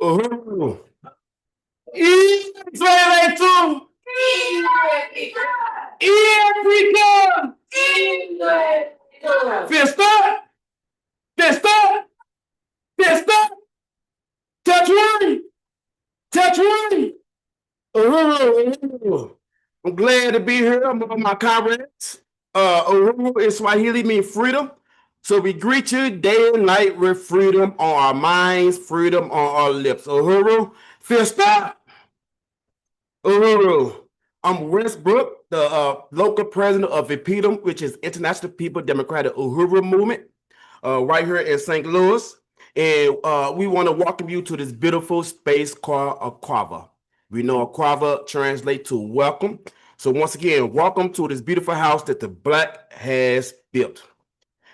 Uhuru. Israel Africa. Festa. Festa. Festa. Touch one. Touch one. Uhuru. I'm glad to be here among my comrades. Uhuru in Swahili means freedom. So we greet you day and night with freedom on our minds, freedom on our lips. Uhuru. Festa. Uhuru. I'm Westbrook, the local president of InPDUM, which is International People Democratic Uhuru Movement, right here in St. Louis. And we want to welcome you to this beautiful space called Aquava. We know Aquava translates to welcome. So once again, welcome to this beautiful house that the Black has built.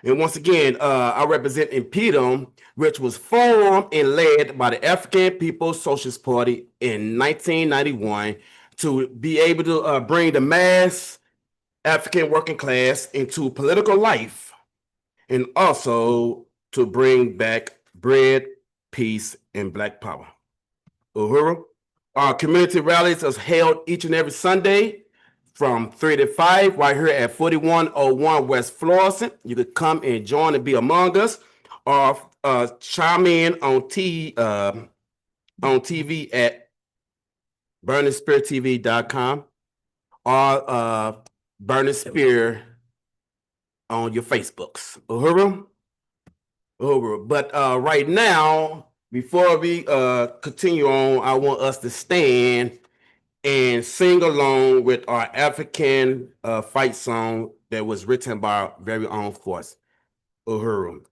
And once again, I represent InPDUM, which was formed and led by the African People's Socialist Party in 1991 to be able to bring the mass African working class into political life and also to bring back bread, peace, and Black power. Uhuru. Our community rallies are held each and every Sunday from 3 to 5 right here at 4101 West Florissant. You could come and join and be among us or chime in on TV at burningspeartv.com or Burning Spear on your Facebooks. Uhuru. Uhuru. But right now, before we continue on, I want us to stand and sing along with our African fight song that was written by our very own force, Uhuru.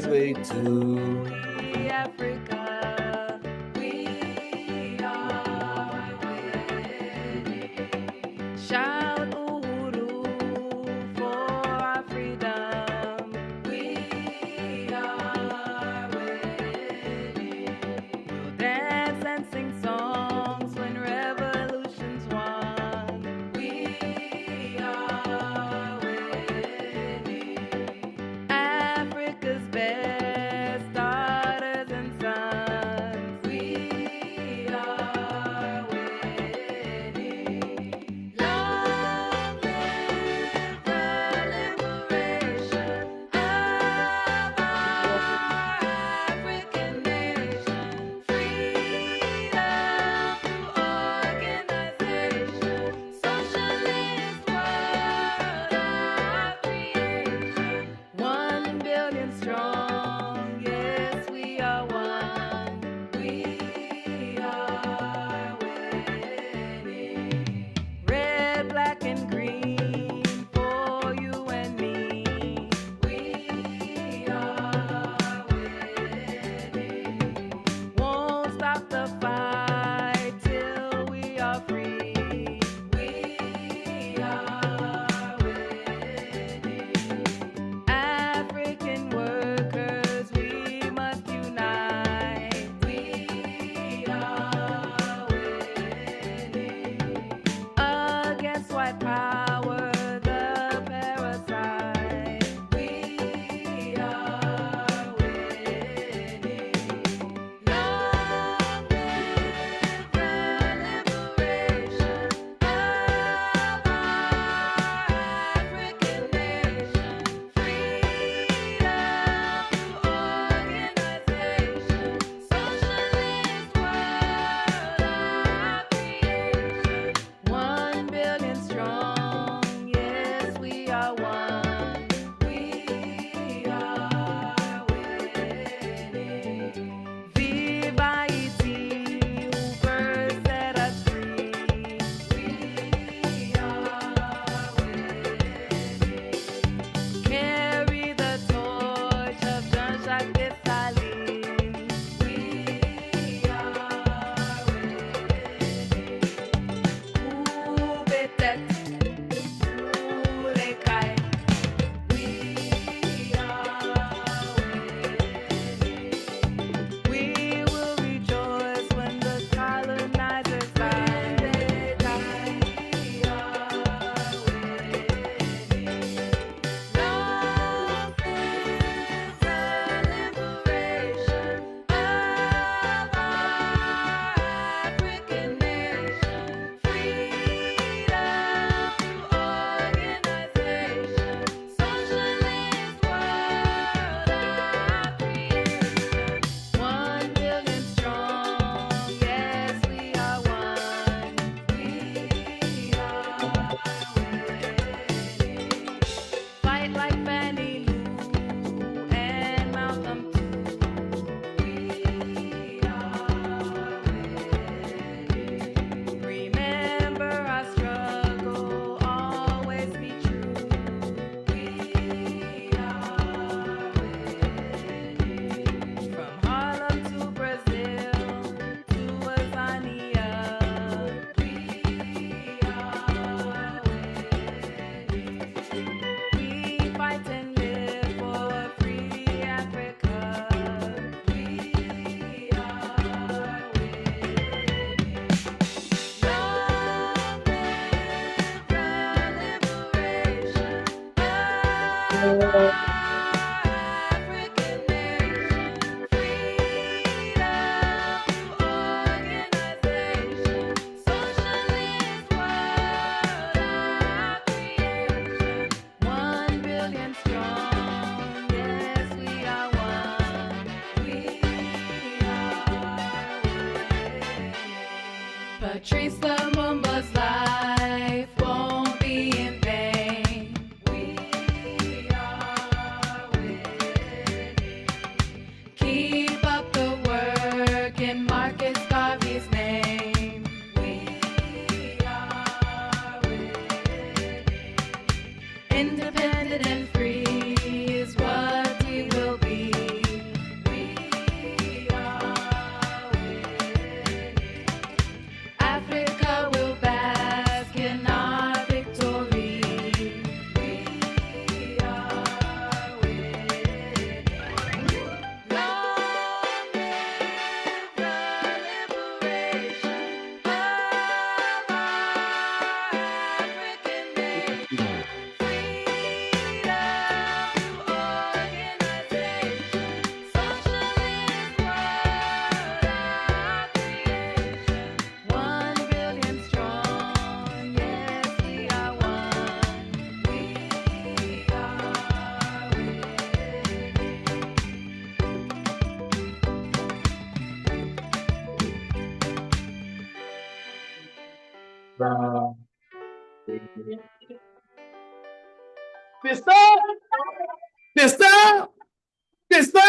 Way to Africa, we are winning. Shout Uhuru for our freedom. We are winning. We'll dance and sing songs when revolution's won. We are winning. Africa's best are Patrice Lumumba's life won't be in vain. We are winning. Keep up the work in Marcus Garvey's name. We are winning. Independent and free is what we will be. We are winning. Africa will bask in our victory. We are winning. Long live the liberation of our African nation. Freedom organization, socialist world, our creation. 1 billion strong, yes, we are one. We are Mister, Mister, Mister,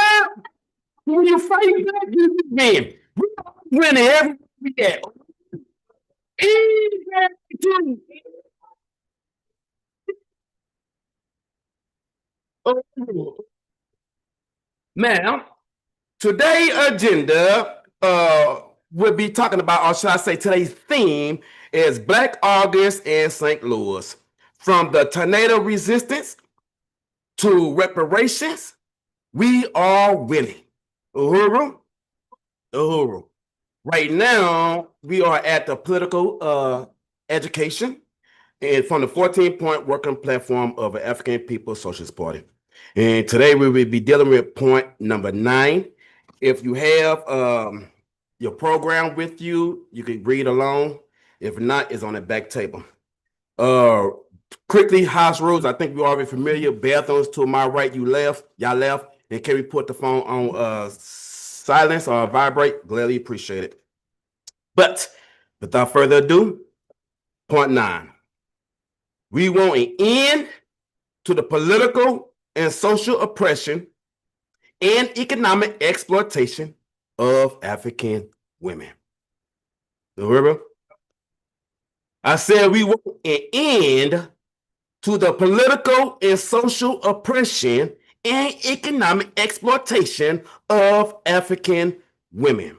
when you fight back, you win. We win every we get. Now, today's agenda we'll be talking about, or should I say today's theme is Black August in St. Louis. From the tornado resistance to reparations, we are winning. Uhuru, Uhuru. Right now, we are at the political education and from the 14-point working platform of the African People's Socialist Party. And today we will be dealing with point number 9. If you have your program with you, you can read along. If not, it's on the back table. Quickly, house rules. I think we're already familiar. Bathrooms to my right, you left, y'all left. And can we put the phone on silence or vibrate? Gladly appreciate it. But without further ado, point 9. We want an end to the political and social oppression and economic exploitation of African women. Remember? I said we want an end to the political and social oppression and economic exploitation of African women.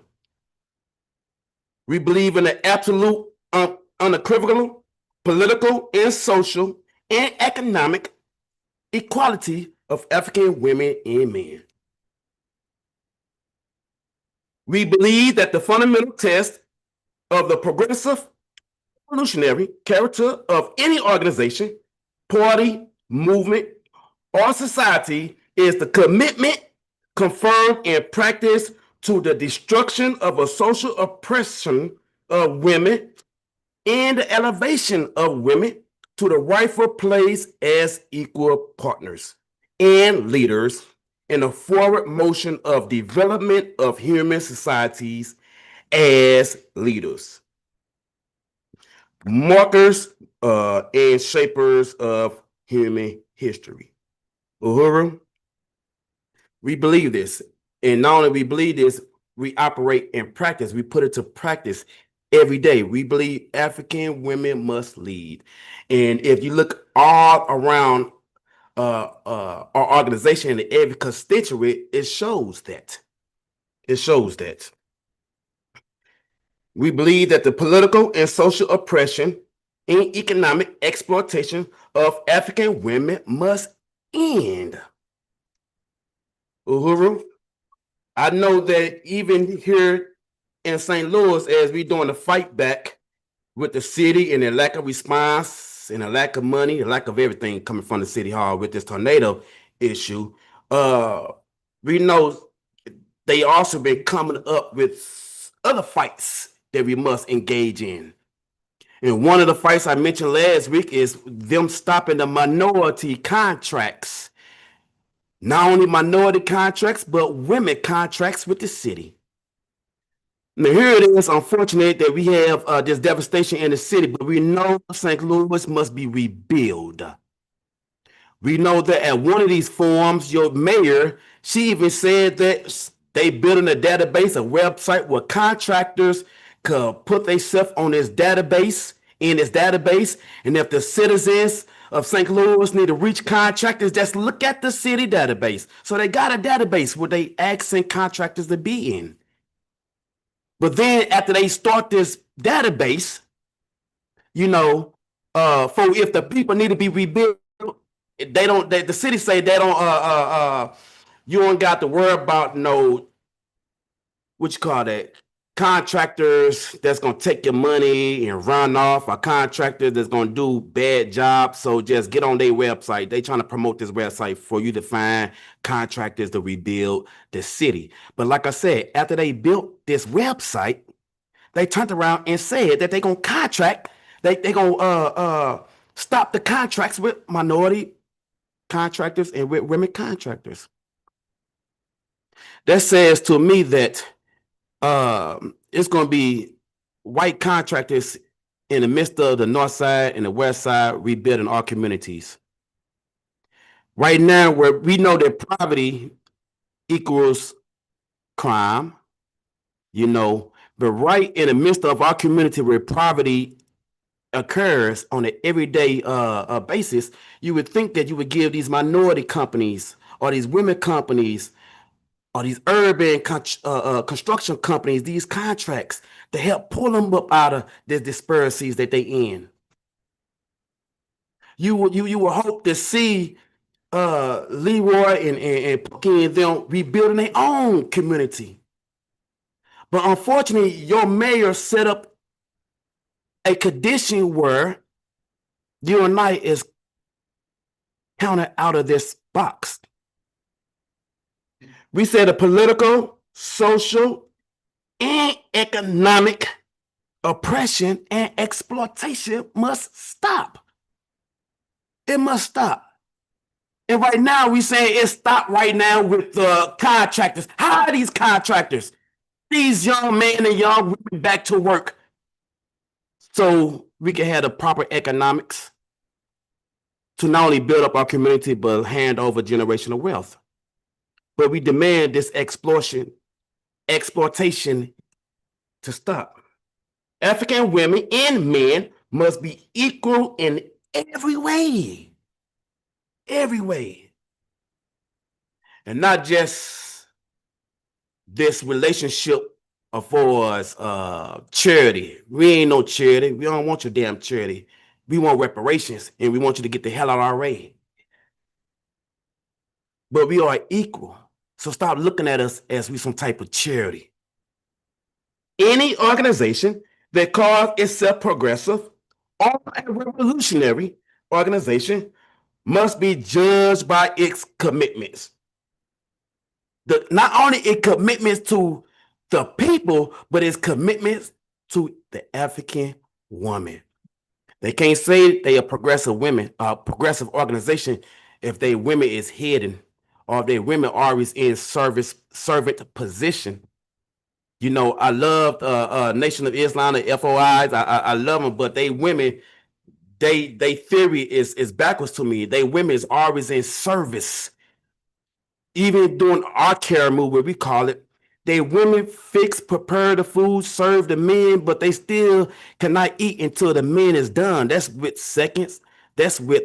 We believe in the absolute, unequivocal political and social and economic equality of African women and men. We believe that the fundamental test of the progressive revolutionary character of any organization, party, movement, or society is the commitment confirmed and practiced to the destruction of a social oppression of women and the elevation of women to the rightful place as equal partners and leaders in the forward motion of development of human societies as leaders, markers and shapers of human history. Uhuru, we believe this. And not only we believe this, we operate in practice. We put it to practice every day. We believe African women must lead. And if you look all around our organization and every constituent, it shows that. It shows that. We believe that the political and social oppression and economic exploitation of African women must end. Uhuru, I know that even here in St. Louis, as we're doing the fight back with the city and the lack of response and the lack of money, the lack of everything coming from the city hall with this tornado issue, we know they also been coming up with other fights that we must engage in. And one of the fights I mentioned last week is them stopping the minority contracts. Not only minority contracts, but women contracts with the city. Now, here it is, unfortunate that we have this devastation in the city, but we know St. Louis must be rebuilt. We know that at one of these forums, your mayor, she even said that they building a database, a website where contractors could put themselves on this database, and if the citizens of St. Louis need to reach contractors, just look at the city database. So they got a database where they asking contractors to be in. But then after they start this database, for if the people need to be rebuilt, the city say they don't you don't got to worry about no what you call that contractors that's gonna take your money and run off, a contractor that's gonna do bad jobs. So just get on their website. They trying to promote this website for you to find contractors to rebuild the city. But like I said, after they built this website, they turned around and said that they're gonna contract, they gonna stop the contracts with minority contractors and with women contractors. That says to me that it's going to be white contractors in the midst of the north side and the west side rebuilding our communities. Right now, where we know that poverty equals crime, but right in the midst of our community where poverty occurs on an everyday basis, you would think that you would give these minority companies or these women companies or these urban construction companies these contracts to help pull them up out of the disparities that they in. You would hope to see Leroy and Pookie and them rebuilding their own community. But unfortunately, your mayor set up a condition where you and I is counted out of this box. We said the political, social, and economic oppression and exploitation must stop. It must stop. And right now, we saying it stopped right now with the contractors. How are these contractors? These young men and young women back to work so we can have the proper economics to not only build up our community, but hand over generational wealth. But we demand this exploitation to stop. African women and men must be equal in every way. Every way. And not just this relationship affords charity. We ain't no charity. We don't want your damn charity. We want reparations, and we want you to get the hell out of our way. But we are equal. So stop looking at us as we some type of charity. Any organization that calls itself progressive or a revolutionary organization must be judged by its commitments. Not only its commitments to the people, but its commitments to the African woman. They can't say they are progressive women, progressive organization if they women is hidden or if they women always in servant position. I love Nation of Islam, the FOIs. I love them, but they women, they theory is backwards to me. They women is always in service. Even during our care movement, we call it, they women prepare the food, serve the men, but they still cannot eat until the men is done. That's with seconds. That's with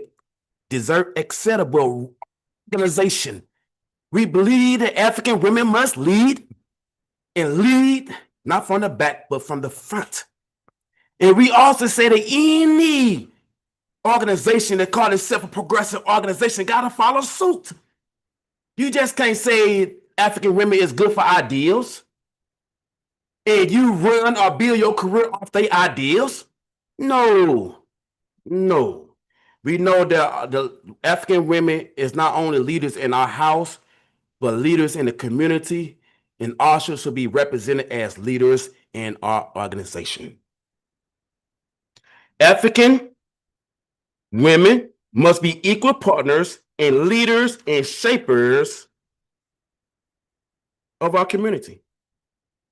dessert, etc. But organization, we believe that African women must lead and lead not from the back, but from the front. And we also say that any organization that calls itself a progressive organization got to follow suit. You just can't say African women is good for ideals and you run or build your career off their ideals. No. We know that the African women is not only leaders in our house, but leaders in the community, and also should be represented as leaders in our organization. African women must be equal partners and leaders and shapers of our community.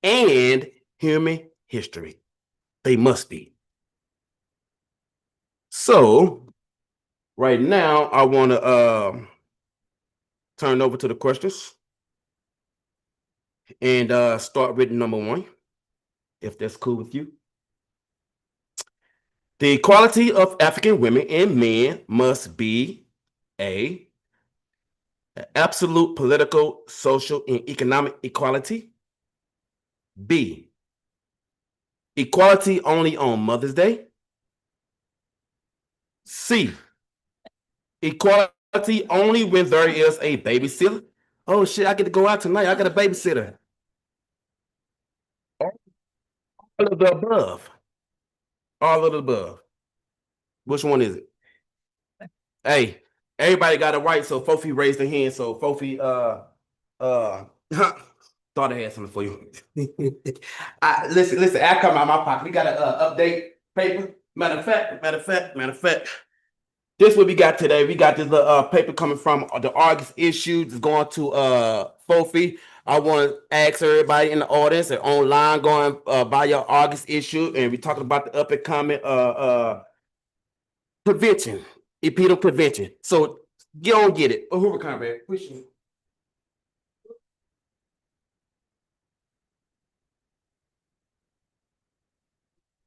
And human history. They must be. So right now, I want to turn over to the questions and start with number one, if that's cool with you. The equality of African women and men must be A, absolute political, social, and economic equality. B, equality only on Mother's Day. C, equality only when there is a babysitter. Oh shit, I get to go out tonight. I got a babysitter. All of the above. All of the above. Which one is it? Hey, everybody got it right. So Fofi raised her hand. So Fofi, thought I had something for you. Listen. I come out my pocket. We got an update paper. Matter of fact. This what we got today. We got this paper coming from the August issue. It's going to Fofi. I want to ask everybody in the audience and online going by your August issue, and we talking about the up and coming prevention, InPDUM prevention. So get it. Uhuru, Conrad, push you.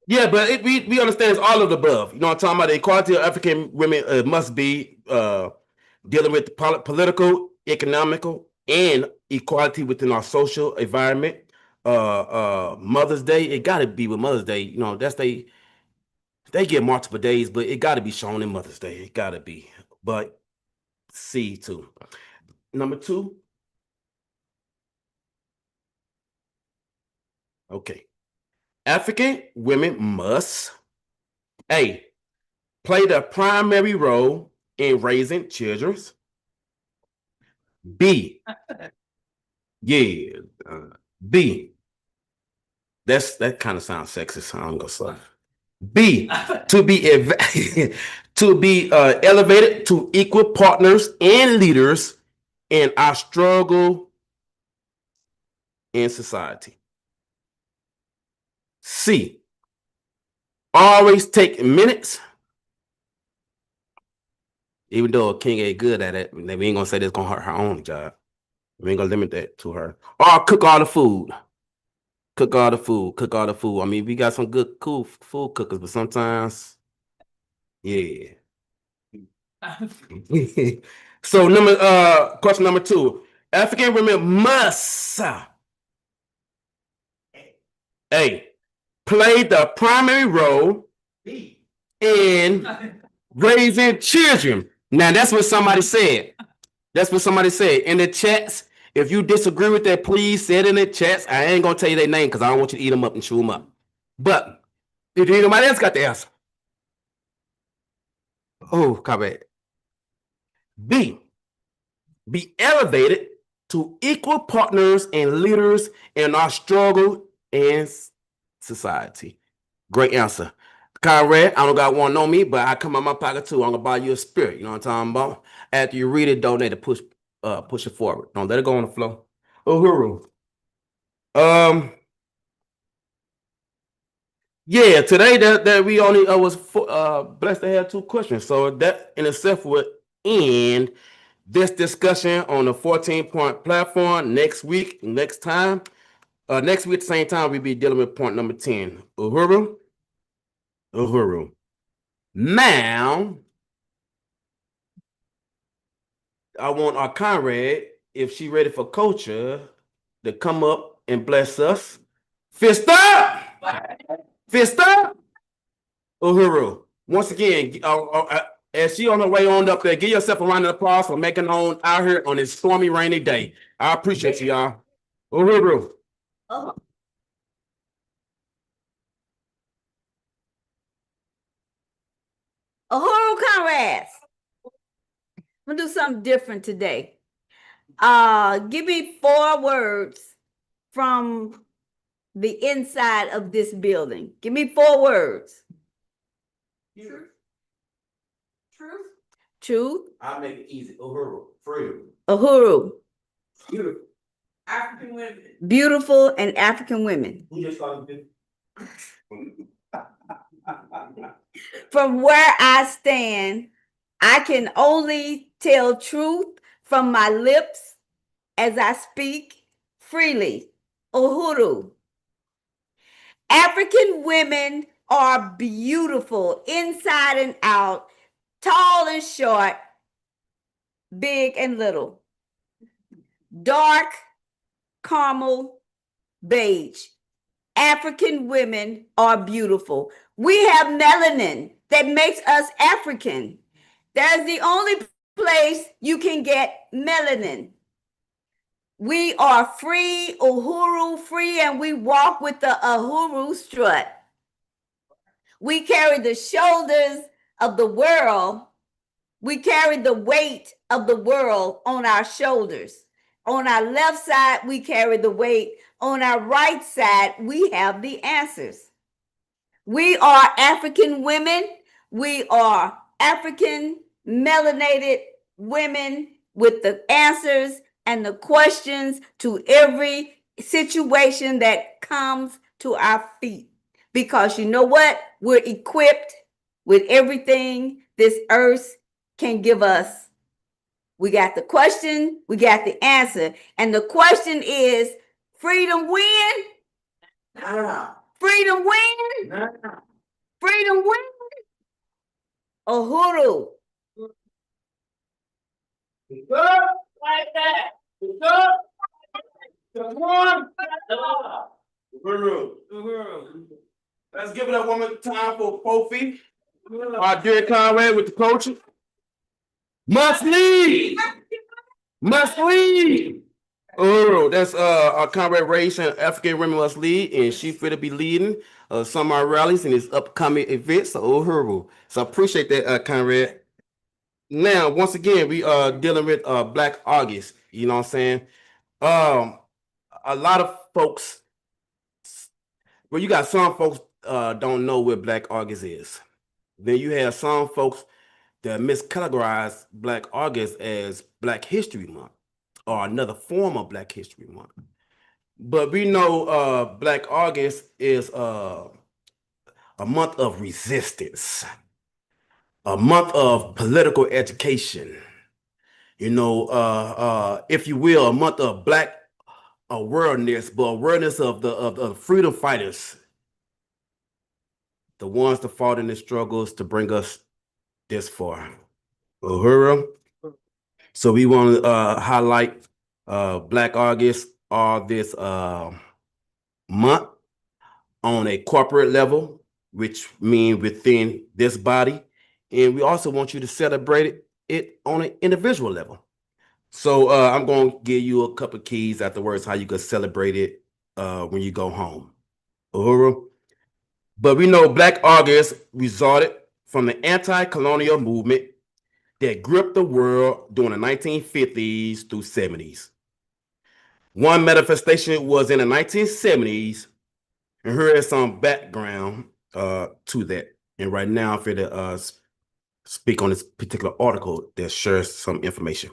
Yeah, but we understand it's all of the above. You know what I'm talking about? The equality of African women must be dealing with political, economical, and equality within our social environment. Mother's Day, it got to be with Mother's Day. You know, they get multiple days, but it got to be shown in Mother's Day. It got to be. But C too. Number two. Okay. African women must A, play the primary role in raising children. B, yeah, B. That kind of sounds sexist. I'm gonna say. B, to be to be elevated to equal partners and leaders in our struggle in society. C, always take minutes. Even though a king ain't good at it, we ain't gonna say that's gonna hurt her own job. We ain't gonna limit that to her. Or cook all the food. Cook all the food. Cook all the food. I mean, we got some good, cool food cookers, but sometimes, yeah. So question number two. African women must A, play the primary role in raising children. Now that's what somebody said. That's what somebody said in the chats. If you disagree with that, please say it in the chats. I ain't gonna tell you their name because I don't want you to eat them up and chew them up. But if anybody else got the answer, oh, copy. B, be elevated to equal partners and leaders in our struggle in society. Great answer. Conrad, I don't got one on me, but I come out my pocket too. I'm gonna buy you a spirit. You know what I'm talking about? After you read it, donate it, push it forward. Don't let it go on the floor. Uhuru. Yeah, today that we only was blessed to have two questions. So that in itself would end this discussion on the 14-point platform. Next week, next week at the same time, we'll be dealing with point number 10. Uhuru. Now, I want our Conrad, if she ready for culture, to come up and bless us. Fist up! Fist up! Uhuru. Once again, as she on her way on up there, give yourself a round of applause for making on out here on this stormy, rainy day. I appreciate you, y'all. Uhuru. Oh. Uhuru Conrads. I'm gonna do something different today. Give me 4 words from the inside of this building. Give me 4 words. Truth. Truth. I'll make it easy. Uhuru. Freedom. Uhuru. Beautiful. African women. Beautiful and African women. Who just started From where I stand, I can only tell truth from my lips as I speak freely. Uhuru. African women are beautiful inside and out, tall and short, big and little, dark, caramel, beige. African women are beautiful. We have melanin that makes us African. That's the only place you can get melanin. We are free, Uhuru free, and we walk with the Uhuru strut. We carry the shoulders of the world. We carry the weight of the world on our shoulders. On our left side, we carry the weight. On our right side, we have the answers. We are African women. We are African melanated women with the answers and the questions to every situation that comes to our feet. Because you know what? We're equipped with everything this earth can give us. We got the question, we got the answer. And the question is, freedom win? Nah. Freedom win? Nah. Freedom win? Uhuru. Like that. Come on. Uhuru. Let's give it up one more time for Kofi. Our dear Conrad with the coaching. Must lead. Must lead. Uhuru, that's our Conrad Ray saying African women must lead, and she fit to be leading some of our rallies in this upcoming events. So Uhuru. So I appreciate that, Conrad. Now, once again, we are dealing with Black August. You know what I'm saying? A lot of folks, well, you got some folks don't know what Black August is. Then you have some folks that miscategorize Black August as Black History Month or another form of Black History Month. But we know Black August is a month of resistance, a month of political education, you know, if you will, a month of Black awareness, but awareness of the freedom fighters, the ones that fought in the struggles to bring us this far. Uhuru. So we want to highlight Black August or this month on a corporate level, which means within this body. And we also want you to celebrate it on an individual level. So I'm going to give you a couple of keys afterwards how you can celebrate it when you go home. Uhuru. But we know Black August resulted from the anti-colonial movement that gripped the world during the 1950s through 70s. One manifestation was in the 1970s, and here is some background to that. And right now, I'm going to speak on this particular article that shares some information.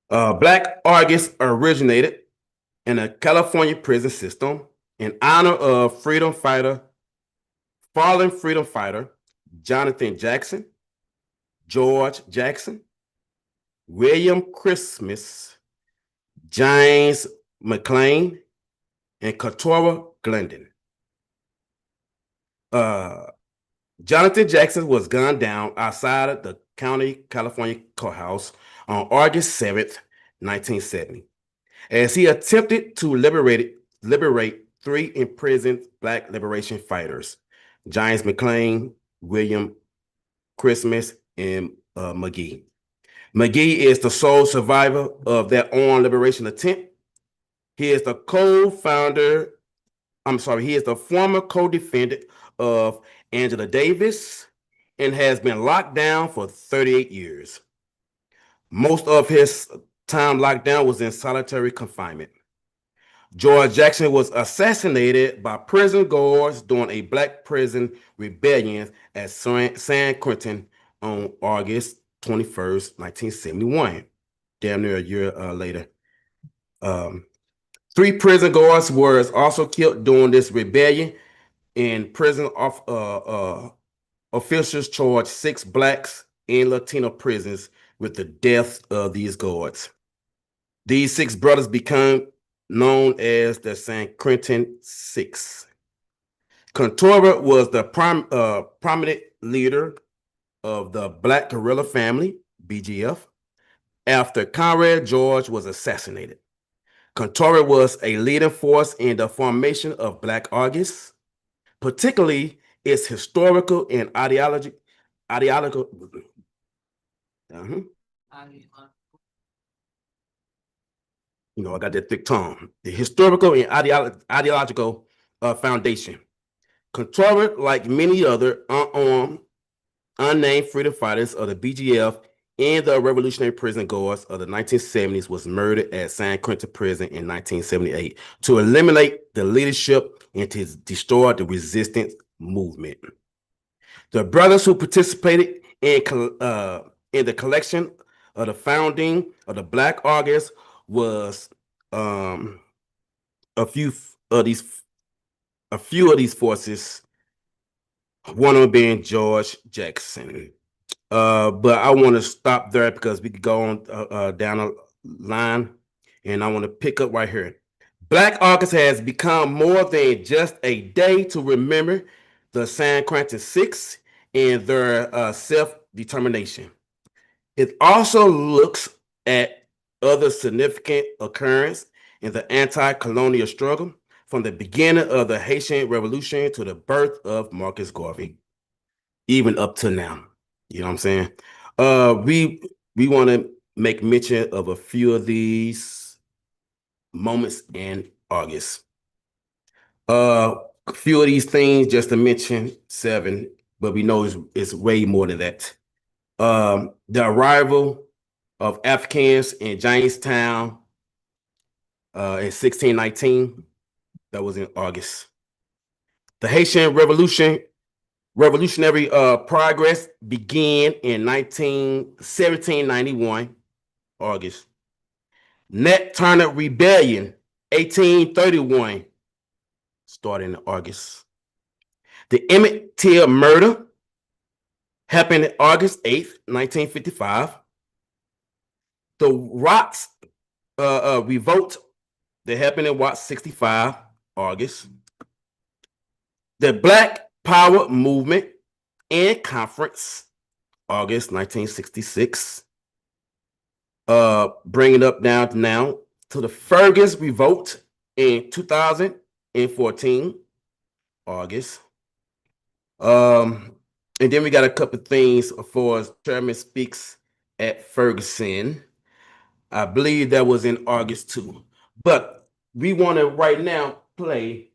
Black August originated in a California prison system in honor of fallen freedom fighter Jonathan Jackson, George Jackson, William Christmas, James McLean, and Katora Glendon. Jonathan Jackson was gunned down outside of the County, California courthouse on August 7th, 1970, as he attempted to liberate three imprisoned Black liberation fighters, James McLean, William Christmas, and McGee. McGee is the sole survivor of that armed liberation attempt. He is the former co-defendant of Angela Davis and has been locked down for 38 years. Most of his time locked down was in solitary confinement. George Jackson was assassinated by prison guards during a Black prison rebellion at San Quentin on August 21st, 1971, damn near a year later. 3 prison guards were also killed during this rebellion. In prison, officials charged 6 blacks and Latino prisoners with the deaths of these guards. These 6 brothers became known as the San Quentin Six. Contora was the prominent leader of the Black Guerrilla Family, BGF, after Conrad George was assassinated. Contora was a leading force in the formation of Black August, particularly its historical and ideological. You know, I got that thick tongue. The historical and ideological foundation. Contora, like many other unarmed, unnamed freedom fighters of the BGF and the Revolutionary Prison Guards of the 1970s, was murdered at San Quentin Prison in 1978 to eliminate the leadership and to destroy the resistance movement. The brothers who participated in the collection of the founding of the Black August was a few of these forces, one of them being George Jackson. But I want to stop there because we could go on down a line, and I want to pick up right here. Black August has become more than just a day to remember the San Quentin Six and their self-determination. It also looks at other significant occurrences in the anti-colonial struggle, from the beginning of the Haitian Revolution to the birth of Marcus Garvey, even up to now. You know what I'm saying? We want to make mention of a few of these moments in August. A few of these things, just to mention 7, but we know it's way more than that. The arrival of Africans in Jamestown in 1619, that was in August. The Haitian revolutionary progress began in 1791, August. Nat Turner Rebellion, 1831, started in August. The Emmett Till murder happened August 8th, 1955. The Watts revolt that happened in Watts 65, August. The Black Power movement and conference, August 1966. Bringing up down to now to the Fergus revolt in 2014, August. And then we got a couple of things for Chairman speaks at Ferguson. I believe that was in August too. But we want to right now play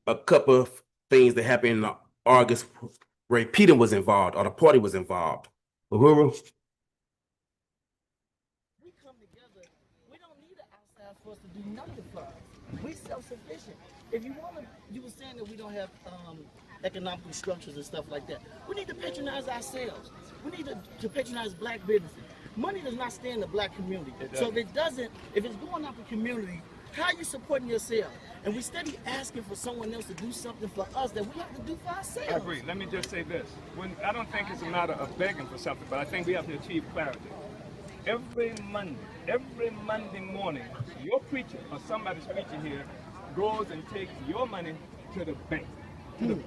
a couple of things that happened in August where Peter was involved, or the party was involved. Uhuru? We come together, we don't need an outside force to do nothing for us. We self-sufficient. If you want to, you were saying that we don't have economical structures and stuff like that. We need to patronize ourselves. We need to patronize Black businesses. Money does not stay in the Black community. So if it doesn't, if it's going out the community, how are you supporting yourself? And we steady asking for someone else to do something for us that we have to do for ourselves. I agree. Let me just say this. I don't think it's a matter of begging for something, but I think we have to achieve clarity. Every Monday morning, your preacher or somebody's preacher here goes and takes your money to the bank. Yes.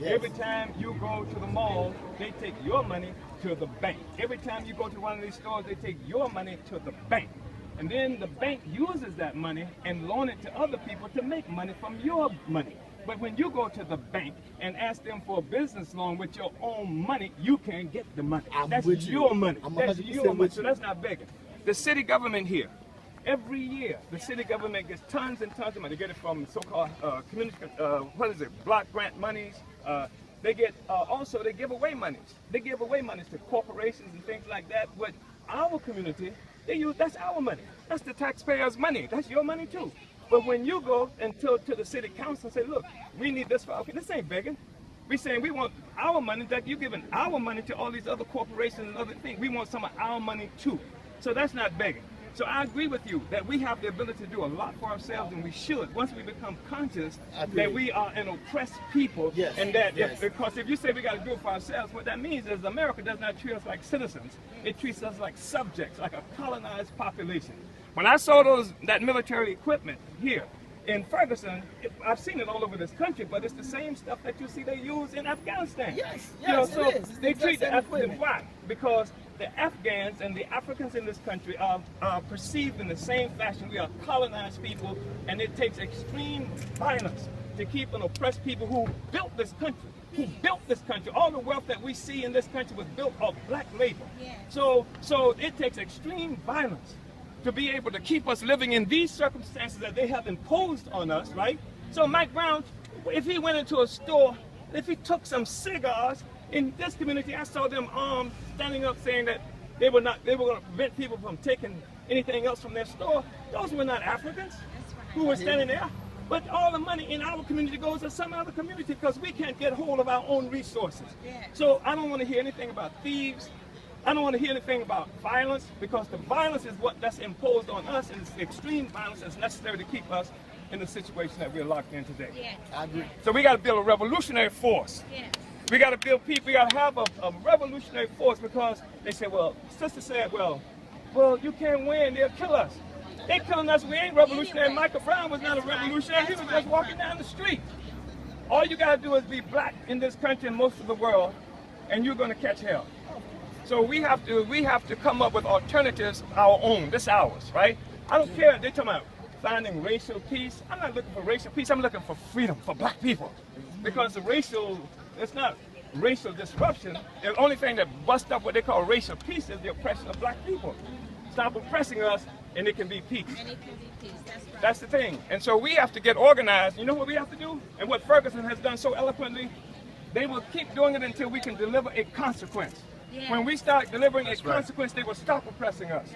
Every time you go to the mall, they take your money to the bank. Every time you go to one of these stores, they take your money to the bank. And then the bank uses that money and loan it to other people to make money from your money. But when you go to the bank and ask them for a business loan with your own money, you can't get the money. That's your money. That's your money. So that's not begging. The city government here, every year, the city government gets tons and tons of money. They get it from so-called community, block grant monies. They get also they give away monies. They give away monies to corporations and things like that. But our community, that's our money. That's the taxpayers' money. That's your money too. But when you go and to the city council and say, look, we need this for our, this ain't begging. We saying we want our money, that you're giving our money to all these other corporations and other things. We want some of our money too. So that's not begging. So I agree with you that we have the ability to do a lot for ourselves, and we should once we become conscious that we are an oppressed people, Yes. and that Yes. because if you say we got to do it for ourselves, what that means is America does not treat us like citizens; it treats us like subjects, like a colonized population. When I saw that military equipment here in Ferguson, I've seen it all over this country, but it's the same stuff that you see they use in Afghanistan. Yes, You know, yes, so it is. It's the they exact treat the same Afghans. equipment. Why? Because the Afghans and the Africans in this country are perceived in the same fashion. We are colonized people, and it takes extreme violence to keep an oppressed people who built this country. Who built this country? All the wealth that we see in this country was built off black labor. So it takes extreme violence to be able to keep us living in these circumstances that they have imposed on us, right? So Mike Brown, if he went into a store, if he took some cigars, in this community, I saw them armed, standing up saying that they were going to prevent people from taking anything else from their store. Those were not Africans who were standing there. But all the money in our community goes to some other community because we can't get hold of our own resources. So I don't want to hear anything about thieves. I don't want to hear anything about violence, because the violence is that's imposed on us, and it's the extreme violence that's necessary to keep us in the situation that we're locked in today. I agree. So we got to build a revolutionary force. We got to build people. We got to have a revolutionary force, because they say, well, sister said, well, you can't win. They'll kill us. They're killing us. We ain't revolutionary. Michael Brown was not a revolutionary. He was just walking down the street. All you got to do is be black in this country and most of the world, and you're going to catch hell. So we have to come up with alternatives, our own. This ours, right? I don't care. They're talking about finding racial peace. I'm not looking for racial peace. I'm looking for freedom for black people, because it's not racial disruption. The only thing that busts up what they call racial peace is the oppression of black people. Stop oppressing us, and it can be peace. That's the thing. And so we have to get organized. You know what we have to do? And what Ferguson has done so eloquently, they will keep doing it until we can deliver a consequence. When we start delivering a consequence, they will stop oppressing us.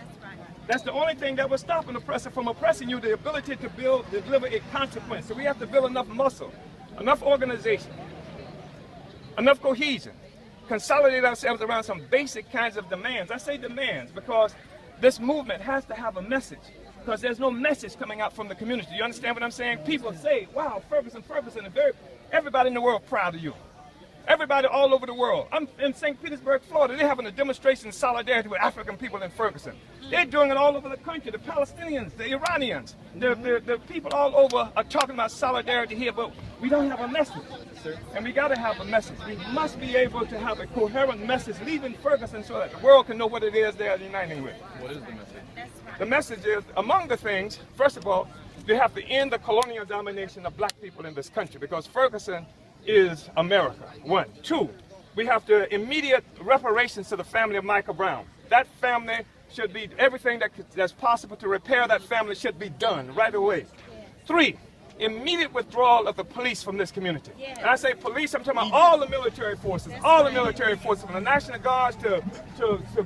That's the only thing that will stop an oppressor from oppressing you, the ability to deliver a consequence. So we have to build enough muscle, enough organization, enough cohesion, consolidate ourselves around some basic kinds of demands. I say demands because this movement has to have a message, because there's no message coming out from the community. You understand what I'm saying? People say, wow, Ferguson, and everybody in the world proud of you. Everybody all over the world. I'm in St. Petersburg, Florida. They're having a demonstration in solidarity with African people in Ferguson. They're doing it all over the country. The Palestinians, the Iranians, the people all over are talking about solidarity here, but we don't have a message. And we got to have a message. We must be able to have a coherent message leaving Ferguson so that the world can know what it is they're uniting with. What is the message? The message is, among the things, first of all, we have to end the colonial domination of black people in this country, because Ferguson is America, 1. 2, we have to immediate reparations to the family of Michael Brown. That family should be, everything that's possible to repair that family should be done right away. 3, immediate withdrawal of the police from this community. And I say police, I'm talking about all the military forces, from the National Guards to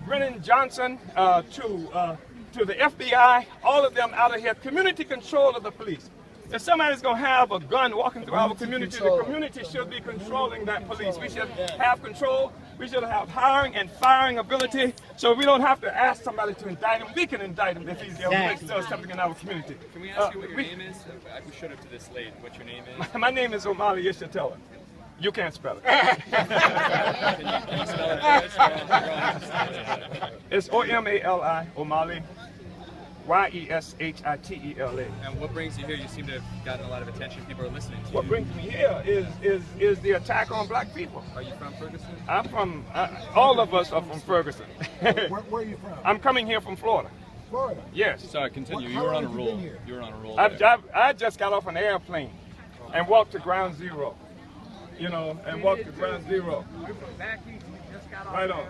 Brennan Johnson, to the FBI, all of them out of here. Community control of the police. If somebody's going to have a gun walking through our community, the community should be controlling that police. We should have control. We should have hiring and firing ability, so we don't have to ask somebody to indict him. We can indict him if he does something in our community. Can we ask you what your name is? We showed up to this late. What your name is? My name is Omali Ishatella. You can't spell it. Can you spell it? It's O-M-A-L-I, Omali. Yeshatela. And what brings you here? You seem to have gotten a lot of attention. People are listening to you. What brings me here is the attack on black people. Are you from Ferguson? I'm from, all of us are from Ferguson. Where are you from? I'm coming here from Florida. Florida. Yes. Sorry, continue. How You were long on a have you roll. been here? You were on a roll. I just got off an airplane and walked to ground zero. You know, and walked to ground zero. Right on.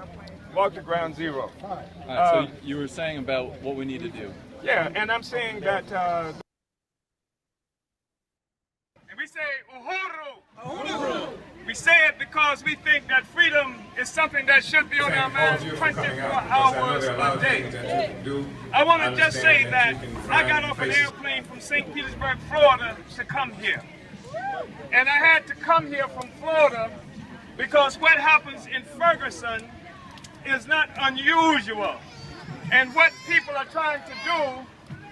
Walked to ground zero. All right, so you were saying about what we need to do. Yeah, and I'm saying that and we say Uhuru. Uhuru. We say it because we think that freedom is something that should be on our minds 24 hours a day. I want to just say that I got off an airplane from St. Petersburg, Florida to come here. And I had to come here from Florida because what happens in Ferguson is not unusual. And what people are trying to do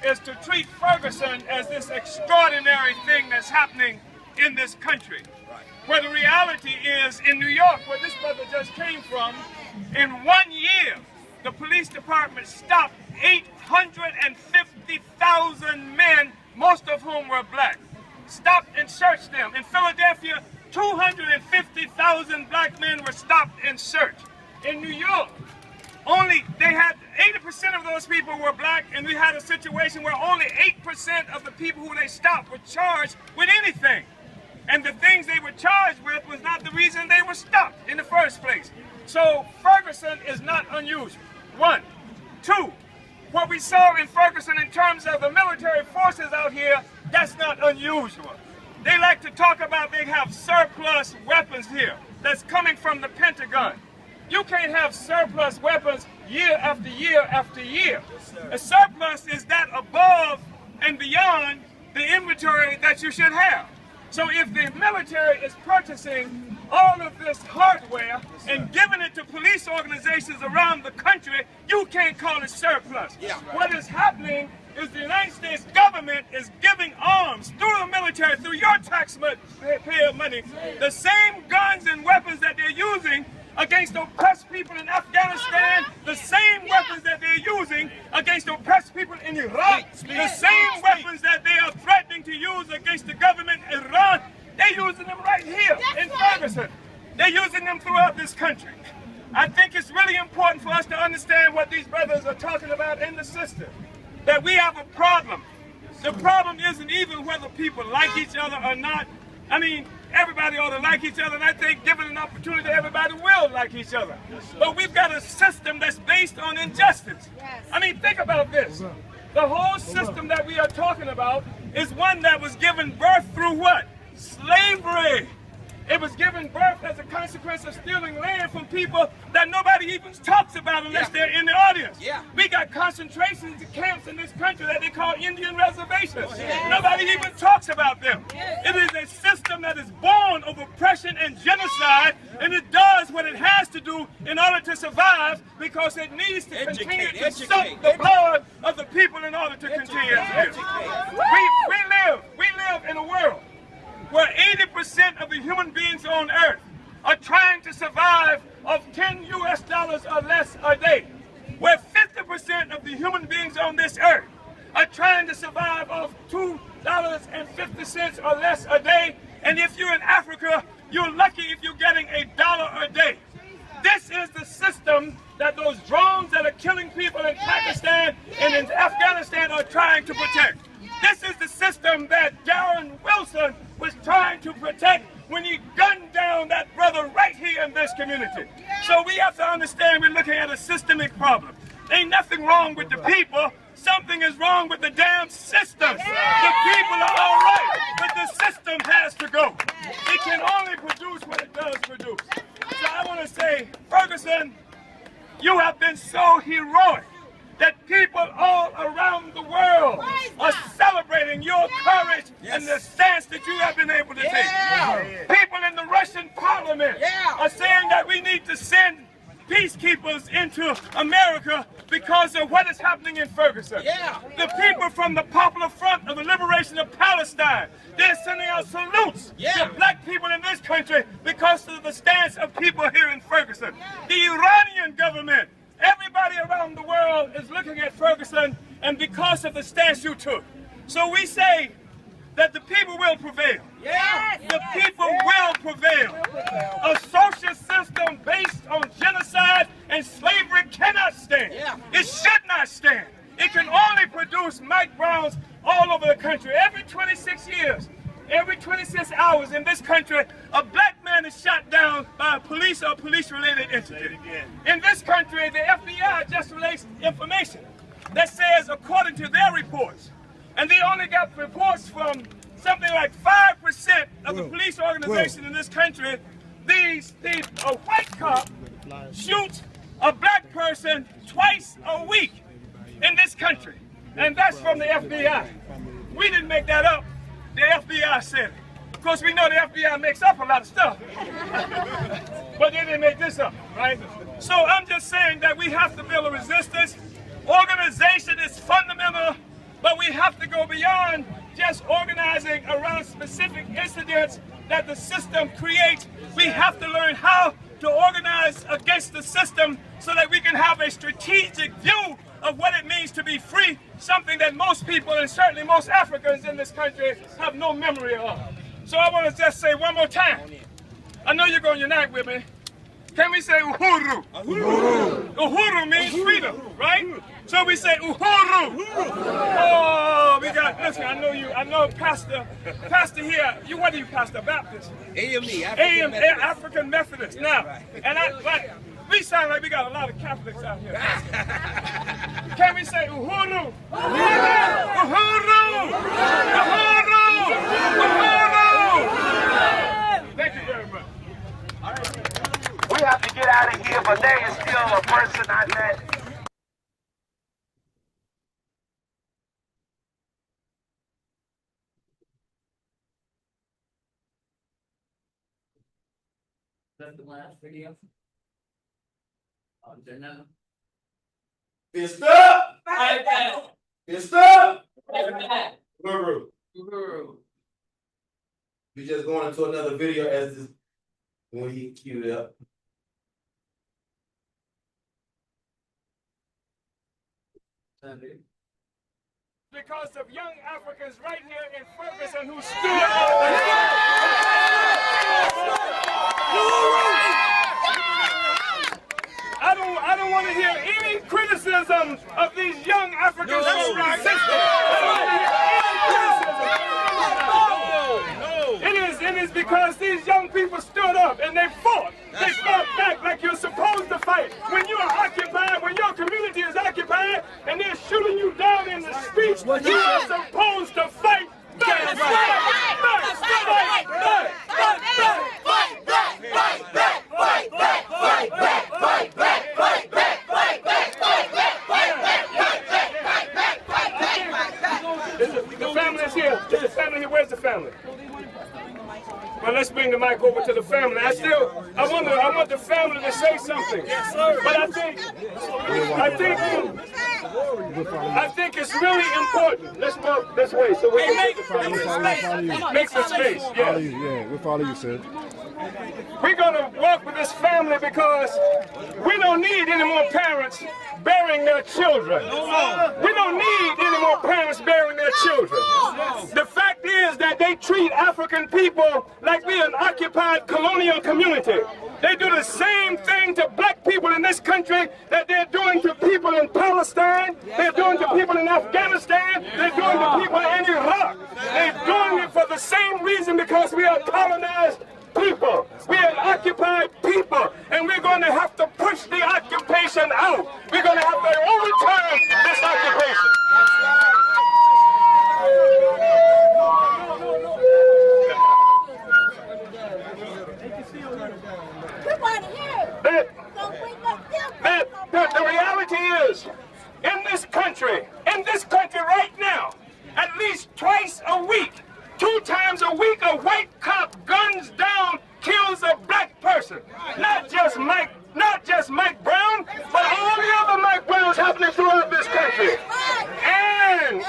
is to treat Ferguson as this extraordinary thing that's happening in this country. Where the reality is, in New York, where this brother just came from, in 1 year, the police department stopped 850,000 men, most of whom were black. Stopped and searched them. In Philadelphia, 250,000 black men were stopped and searched. In New York, they had 80% of those people were black, and we had a situation where only 8% of the people who they stopped were charged with anything. And the things they were charged with was not the reason they were stopped in the first place. So Ferguson is not unusual. One. Two, what we saw in Ferguson in terms of the military forces out here, that's not unusual. They like to talk about they have surplus weapons here that's coming from the Pentagon. You can't have surplus weapons year after year after year. A surplus is that above and beyond the inventory that you should have. So if the military is purchasing all of this hardware and giving it to police organizations around the country, you can't call it surplus. Yeah. What is happening is the United States government is giving arms through the military, through your taxpayer money, the same guns and weapons that they're using against oppressed people in Afghanistan, the same weapons that they're using against oppressed people in Iraq, the same weapons that they are threatening to use against the government in Iran, they're using them right here in Ferguson. They're using them throughout this country. I think it's really important for us to understand what these brothers are talking about in the system, that we have a problem. The problem isn't even whether people like each other or not. I mean, everybody ought to like each other, and I think given an opportunity, everybody will like each other. But we've got a system that's based on injustice. I mean, think about this. The whole system that we are talking about is one that was given birth through what? Slavery. It was given birth as a consequence of stealing land from people that nobody even talks about unless they're in the audience. We got concentration camps in this country that they call Indian reservations. Nobody even talks about them. It is a system that is born of oppression and genocide, and it does what it has to do in order to survive, because it needs to continue to suck the blood of the people in order to continue to live. We live in a world where 80% of the human beings on earth are trying to survive of $10 US or less a day, where 50% of the human beings on this earth are trying to survive of $2.50 or less a day, and if you're in Africa, you're lucky if you're getting $1 a day. This is the system that those drones that are killing people in Pakistan and in Afghanistan are trying to protect. This is the system that Darren Wilson was trying to protect when he gunned down that brother right here in this community. So we have to understand we're looking at a systemic problem. Ain't nothing wrong with the people. Something is wrong with the damn system. The people are all right, but the system has to go. It can only produce what it does produce. So I want to say, Ferguson, you have been so heroic that people all around the world are celebrating your courage and the stance that you have been able to take. People in the Russian parliament are saying that we need to send peacekeepers into America because of what is happening in Ferguson. The people from the Popular Front of the Liberation of Palestine, they're sending out salutes to black people in this country because of the stance of people here in Ferguson. The Iranian government, everybody around the world is looking at Ferguson, and because of the stance you took. So we say that the people will prevail. The people will prevail. A social system based on genocide and slavery cannot stand. It should not stand. It can only produce Mike Browns all over the country. Every 26 years, every 26 hours in this country, a black man is shot down by a police or police-related entity. In this country, the FBI just released information that says, according to their reports, and they only got reports from something like 5% of the police organization in this country, a white cop shoots a black person twice a week in this country. And that's from the FBI. We didn't make that up. The FBI said it. Of course, we know the FBI makes up a lot of stuff. But they didn't make this up, right? So I'm just saying that we have to build a resistance. Organization is fundamental, but we have to go beyond just organizing around specific incidents that the system creates. We have to learn how to organize against the system so that we can have a strategic view of what it means to be free, something that most people, and certainly most Africans in this country, have no memory of. So I want to just say one more time, I know you're going to unite with me. Can we say Uhuru? Uhuru. Uhuru means freedom, right? So we say Uhuru. Oh, we got, listen, I know Pastor here, what are you, Pastor? Baptist? AME, African Methodist. Now, and we sound like we got a lot of Catholics out here. Can we say Uhuru? Uhuru! Uhuru! Uhuru! Uhuru! Thank you very much. We have to get out of here, but there is still a person I met. That's the last video. Fist up! Fight back! Fist up! Fight back! Uhuru. Uhuru. We just going into another video as this when he queued up. Because of young Africans right here in Ferguson who stood up. I don't want to hear any criticism of these young Africans who resisted. It is because these young people stood up and they fought. They fought back like you're supposed to fight. When you are occupied, when your community is occupied, and they're shooting you down in the streets, you are supposed to fight back. The family is here. Is the family here? Where's the family? Well, let's bring the mic over to the family. I want the family to say something. But I think it's really important. Let's move this way so we can make some space. Yeah, we'll follow you, sir. We're gonna walk with this family because we don't need any more parents burying their children. We don't need any more parents burying their children. The fact is that they treat African people like we're an occupied colonial community. They do the same thing to black people in this country that they're doing to people in Palestine, they're doing to people in Afghanistan, they're doing to people in Iraq. They're doing it for the same reason, because we are colonized people. We are occupied people, and we're going to have to push the occupation out. We're going to have to overturn this occupation. The reality is, in this country right now, at least twice a week, 2 times a week, a white cop guns down, kills a black person. Not just Mike Brown, but all the other Mike Browns happening throughout this country. And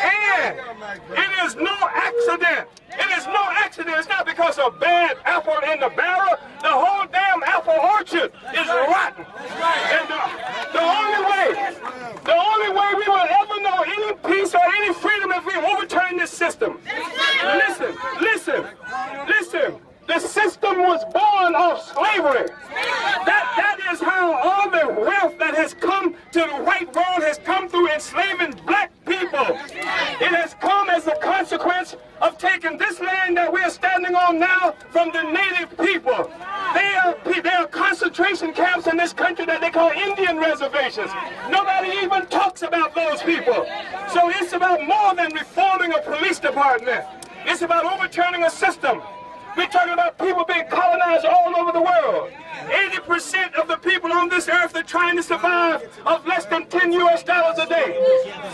it is no accident. It is no accident. It's not because of bad apple in the barrel. The whole damn apple orchard is rotten. And the only way we will ever know any peace or any freedom if we overturn this system. Listen. The system was born of slavery. That is how all the wealth that has come to the white world has come through enslaving black people. It has come as a consequence of taking this land that we are standing on now from the native people. There are concentration camps in this country that they call Indian reservations. Nobody even talks about those people. So it's about more than reforming a police department. It's about overturning a system. We're talking about people being colonized all over the world. 80% of the people on this earth are trying to survive of less than $10 US a day.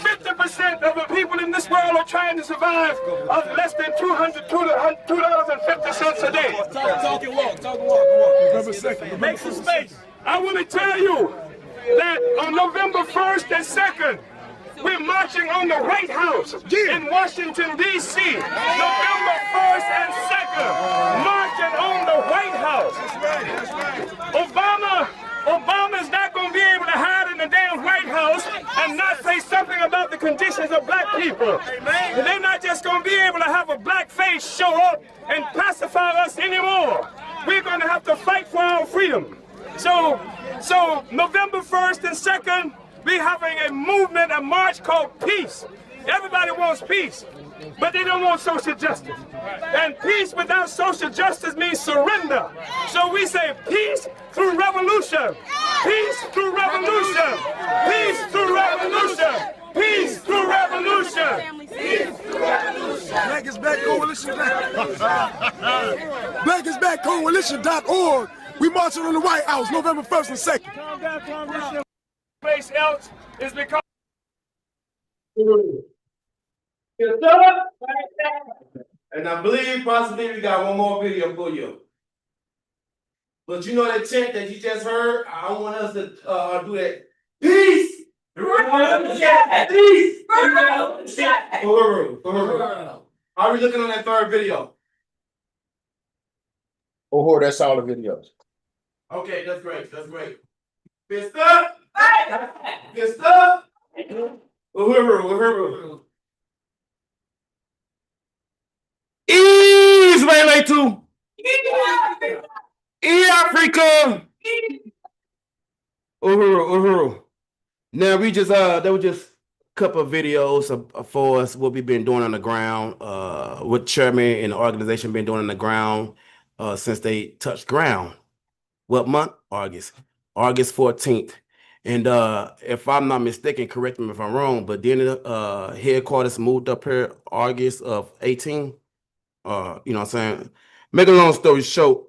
50% of the people in this world are trying to survive of less than $2.50 a day. Talk and walk. Make some space. I want to tell you that on November 1st and 2nd, We're marching on the White House in Washington, D.C. November 1st and 2nd. Marching on the White House. Obama is not going to be able to hide in the damn White House and not say something about the conditions of black people. And they're not just going to be able to have a black face show up and pacify us anymore. We're going to have to fight for our freedom. So November 1st and 2nd, we're having a movement, a march called peace. Everybody wants peace, but they don't want social justice. And peace without social justice means surrender. So we say peace through revolution. Peace through revolution. Peace through revolution. Peace through revolution. Peace through revolution. Black is Back Coalition. Black is Back Coalition.org. We marching on the White House November 1st and 2nd. Calm down, place else is because and I believe possibly we got one more video for you. But you know that chant that you just heard? I want us to do that. Peace! Peace! Uhuru. Are we looking on that third video? Oh, that's all the videos. Okay, that's great. That's great. Fist up! Fist up! Uhuru. Israel too. Africa. Uhuru. Now we just there were just a couple of videos for us what we've been doing on the ground, what chairman and the organization been doing on the ground since they touched ground. What month? August 14th. And if I'm not mistaken, correct me if I'm wrong, but then the headquarters moved up here August of 18. You know what I'm saying? Make a long story short,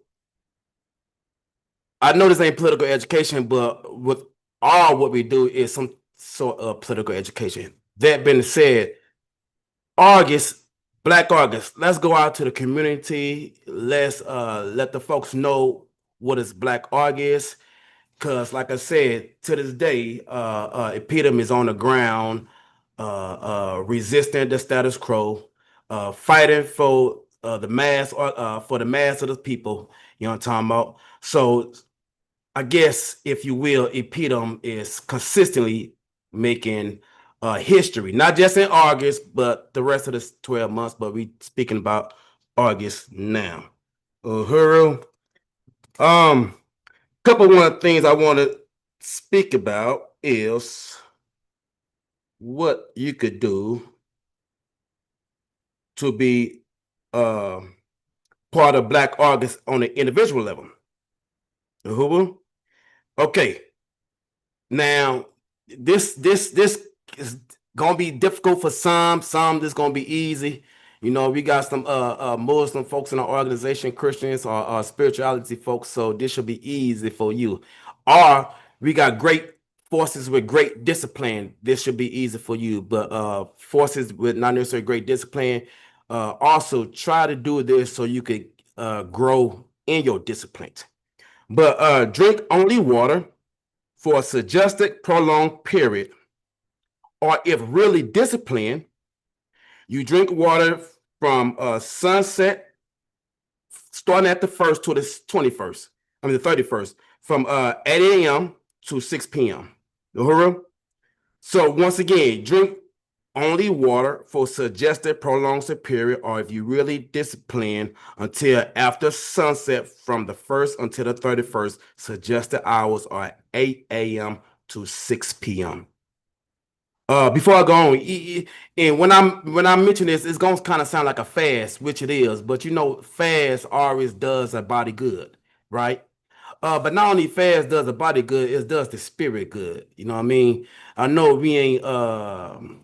I know this ain't political education, but with all what we do is some sort of political education. That being said, August, Black August, let's go out to the community. Let's let the folks know what is Black August. Because like I said, to this day, InPDUM is on the ground, resisting the status quo, fighting for the mass of the people. You know what I'm talking about? So I guess, if you will, InPDUM is consistently making history, not just in August, but the rest of the 12 months. But we speaking about August now. Uhuru. Couple one things I want to speak about is what you could do to be part of Black August on an individual level. Uhuru. Okay. Now, this is gonna be difficult for some this gonna be easy. You know, we got some Muslim folks in our organization, Christians or spirituality folks, so this should be easy for you. Or we got great forces with great discipline. This should be easy for you. But forces with not necessarily great discipline, also try to do this so you could grow in your discipline. But drink only water for a suggested prolonged period. Or if really disciplined, you drink water from sunset, starting at the 1st to the 21st. I mean the 31st, from 8 a.m. to 6 p.m. Uhuru. So once again, drink only water for suggested prolonged period, or if you really disciplined, until after sunset from the 1st until the 31st. Suggested hours are 8 a.m. to 6 p.m. Before I go on, and when I mention this, it's gonna kind of sound like a fast, which it is, but you know, fast always does a body good, right? But not only fast does a body good, it does the spirit good. You know what I mean? I know we ain't no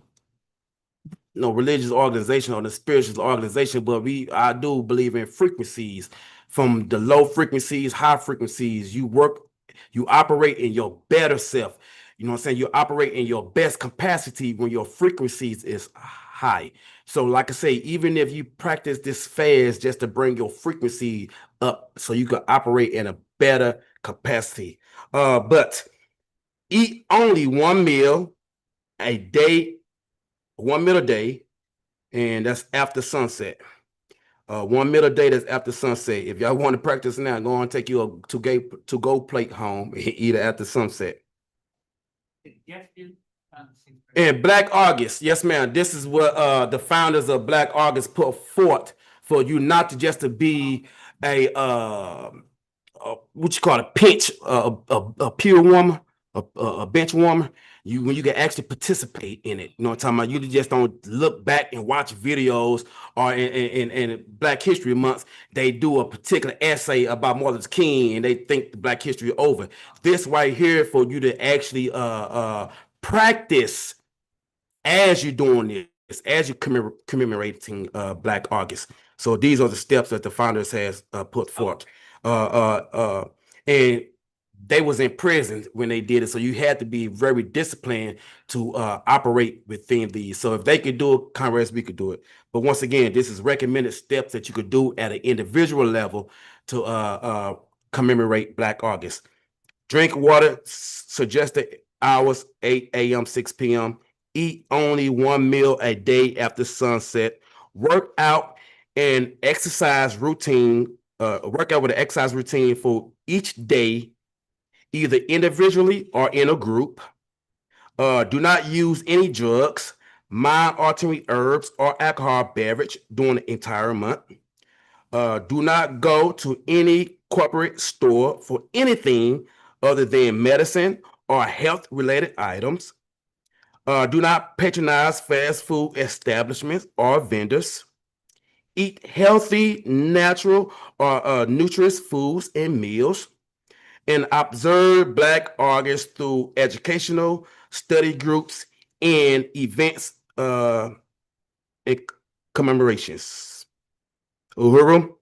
religious organization or the spiritual organization, but I do believe in frequencies, from the low frequencies, high frequencies. You operate in your better self. You know what I'm saying? You operate in your best capacity when your frequencies is high. So like I say, even if you practice this fast just to bring your frequency up so you can operate in a better capacity. But eat only one meal a day one middle day, and that's after sunset. One middle day that's after sunset. If y'all want to practice now, go on take you a to-go plate home, eat it after sunset. And Black August, yes, ma'am. This is what the founders of Black August put forth for you not to just to be a what you call a pinch, a peer warmer, a bench warmer. You when you can actually participate in it. You know what I'm talking about? You just don't look back and watch videos, or in Black History Month, they do a particular essay about Martin Luther King and they think the Black history is over. This right here for you to actually practice as you're doing this, as you're commemorating Black August. So these are the steps that the founders has put forth. And they was in prison when they did it, so you had to be very disciplined to operate within these. So if they could do it, Congress, we could do it. But once again, this is recommended steps that you could do at an individual level to commemorate Black August. Drink water, suggested hours 8 a.m., 6 p.m. Eat only one meal a day after sunset. Work out and exercise routine. Work out with an exercise routine for each day, either individually or in a group. Do not use any drugs, mind-altering herbs, or alcohol beverage during the entire month. Do not go to any corporate store for anything other than medicine or health-related items. Do not patronize fast food establishments or vendors. Eat healthy, natural, or nutritious foods and meals. And observe Black August through educational study groups and events and commemorations. Uhuru.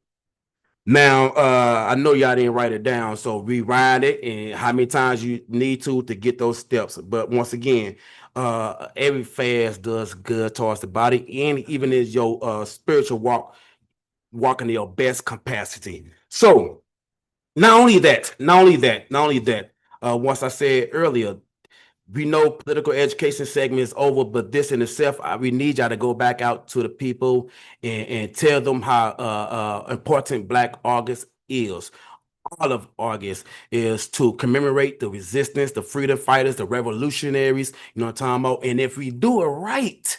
Now, I know y'all didn't write it down, so rewind it and how many times you need to get those steps. But once again, every fast does good towards the body, and even as your spiritual walk in your best capacity. So, not only that, once I said earlier, we know political education segment is over, but this in itself, we need y'all to go back out to the people and tell them how important Black August is. All of August is to commemorate the resistance, the freedom fighters, the revolutionaries, you know what I'm talking about? And if we do it right,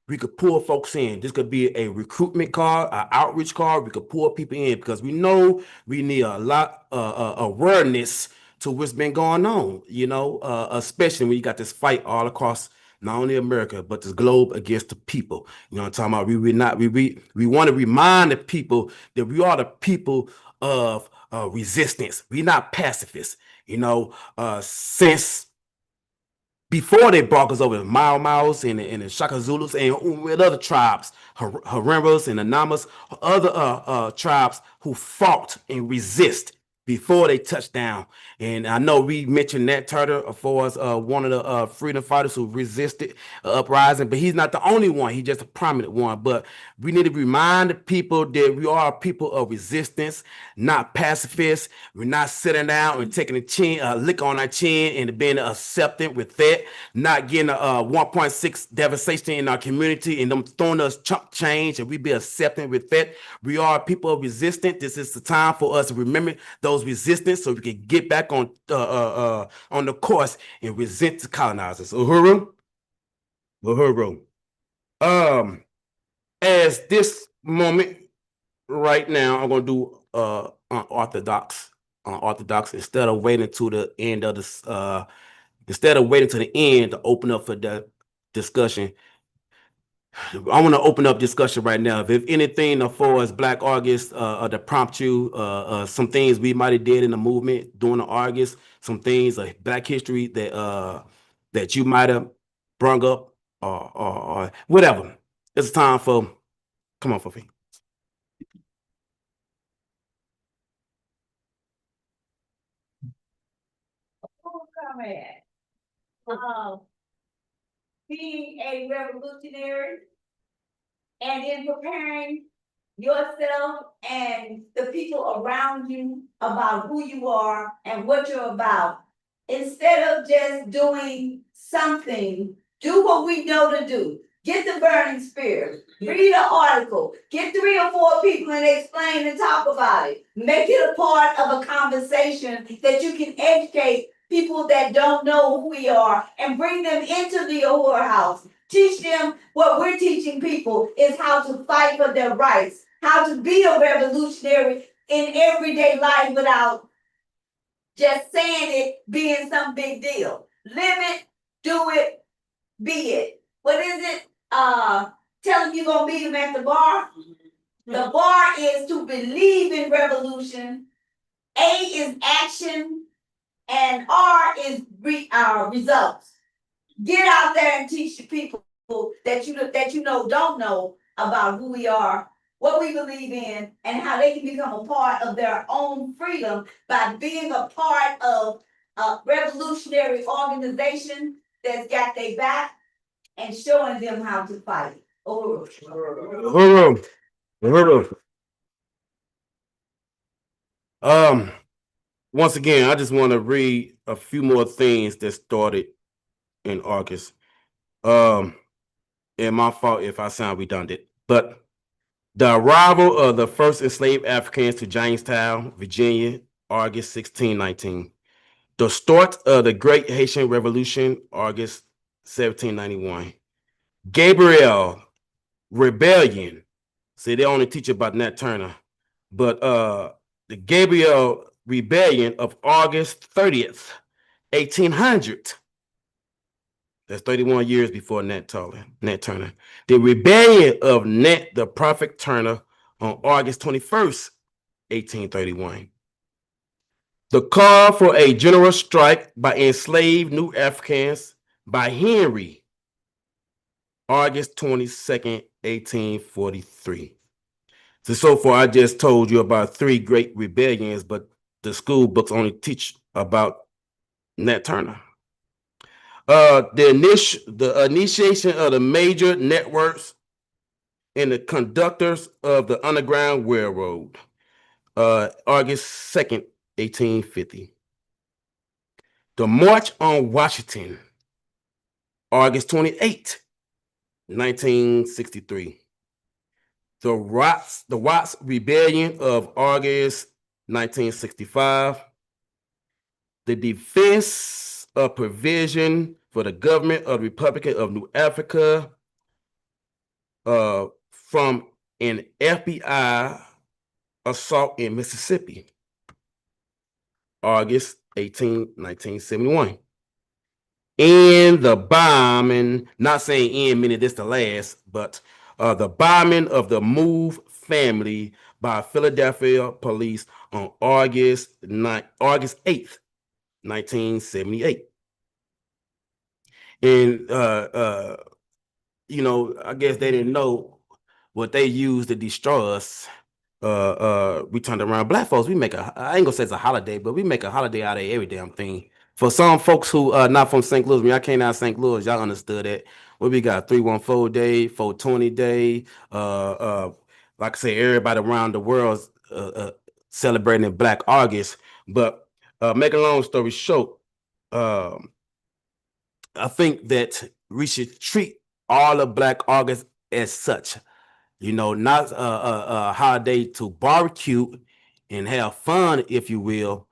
we could pull folks in. This could be a recruitment card, an outreach card. We could pull people in because we know we need a lot awareness to what's been going on, especially when you got this fight all across not only America, but this globe against the people. You know what I'm talking about? We want to remind the people that we are the people of resistance. We're not pacifists. Since before they brought us over the Mau Maus and the Shaka Zulus and with other tribes, Harimbas and Anamas, other tribes who fought and resist before they touched down. And I know we mentioned Nat Turner for us, one of the freedom fighters who resisted uprising, but he's not the only one. He's just a prominent one. But we need to remind the people that we are people of resistance, not pacifists. We're not sitting down and taking a lick on our chin and being accepted with that, not getting a 1.6 devastation in our community and them throwing us chump change and we be accepting with that. We are people of resistance. This is the time for us to remember those resistance so we can get back on the course and resent the colonizers. Uhuru. As this moment right now, I'm gonna do unorthodox instead of waiting to the end of this instead of waiting to the end to open up for the discussion. I want to open up discussion right now. If anything, as far as Black August, to prompt you, some things we might have did in the movement during the August, some things like Black history that you might have brung up, or whatever. It's time for. Come on, Fofi. Being a revolutionary and in preparing yourself and the people around you about who you are and what you're about, instead of just doing something Do what we know to do. Get the burning spear. Read an article. Get 3 or 4 people and explain and talk about it. Make it a part of a conversation that you can educate people that don't know who we are and bring them into the Uhuru House. Teach them what we're teaching people is how to fight for their rights, how to be a revolutionary in everyday life without just saying it being some big deal. Live it, do it, be it. What is it? Tell them you're gonna meet them at the bar. The bar is to believe in revolution. A is action, and R is results. Get out there and teach the people that you know don't know about who we are, what we believe in, and how they can become a part of their own freedom by being a part of a revolutionary organization that's got their back and showing them how to fight. Uhuru. Uhuru. Uhuru. Once again, I just want to read a few more things that started in August. And my fault if I sound redundant, but the arrival of the first enslaved Africans to Jamestown, Virginia, August 1619. The start of the Great Haitian Revolution, August 1791. Gabriel Rebellion. See, they only teach about Nat Turner, but the Gabriel Rebellion of August 30th, 1800. That's 31 years before Nat Turner. The rebellion of Nat the Prophet Turner on August 21st, 1831. The call for a general strike by enslaved New Africans by Henry, August 22nd, 1843. So far, I just told you about 3 great rebellions, but the school books only teach about Nat Turner. The initiation of the major networks and the conductors of the Underground Railroad, August 2nd, 1850. The March on Washington, August 28th, 1963. The Watts Rebellion of August 1965. The Defense of Provision for the Government of the Republic of New Africa from an FBI assault in Mississippi, August 18, 1971. And the bombing, not saying in meaning this the last, but the bombing of the Move family by Philadelphia police on August 8th, 1978. And I guess they didn't know what they used to destroy us. We turned around. Black folks, I ain't gonna say it's a holiday, but we make a holiday out of every damn thing. For some folks who are not from St. Louis, when I came out of St. Louis, y'all understood that. What we got? 314 day, 420 day. Like I say, everybody around the world celebrating Black August. But make a long story short, I think that we should treat all of Black August as such. Not a holiday to barbecue and have fun, if you will,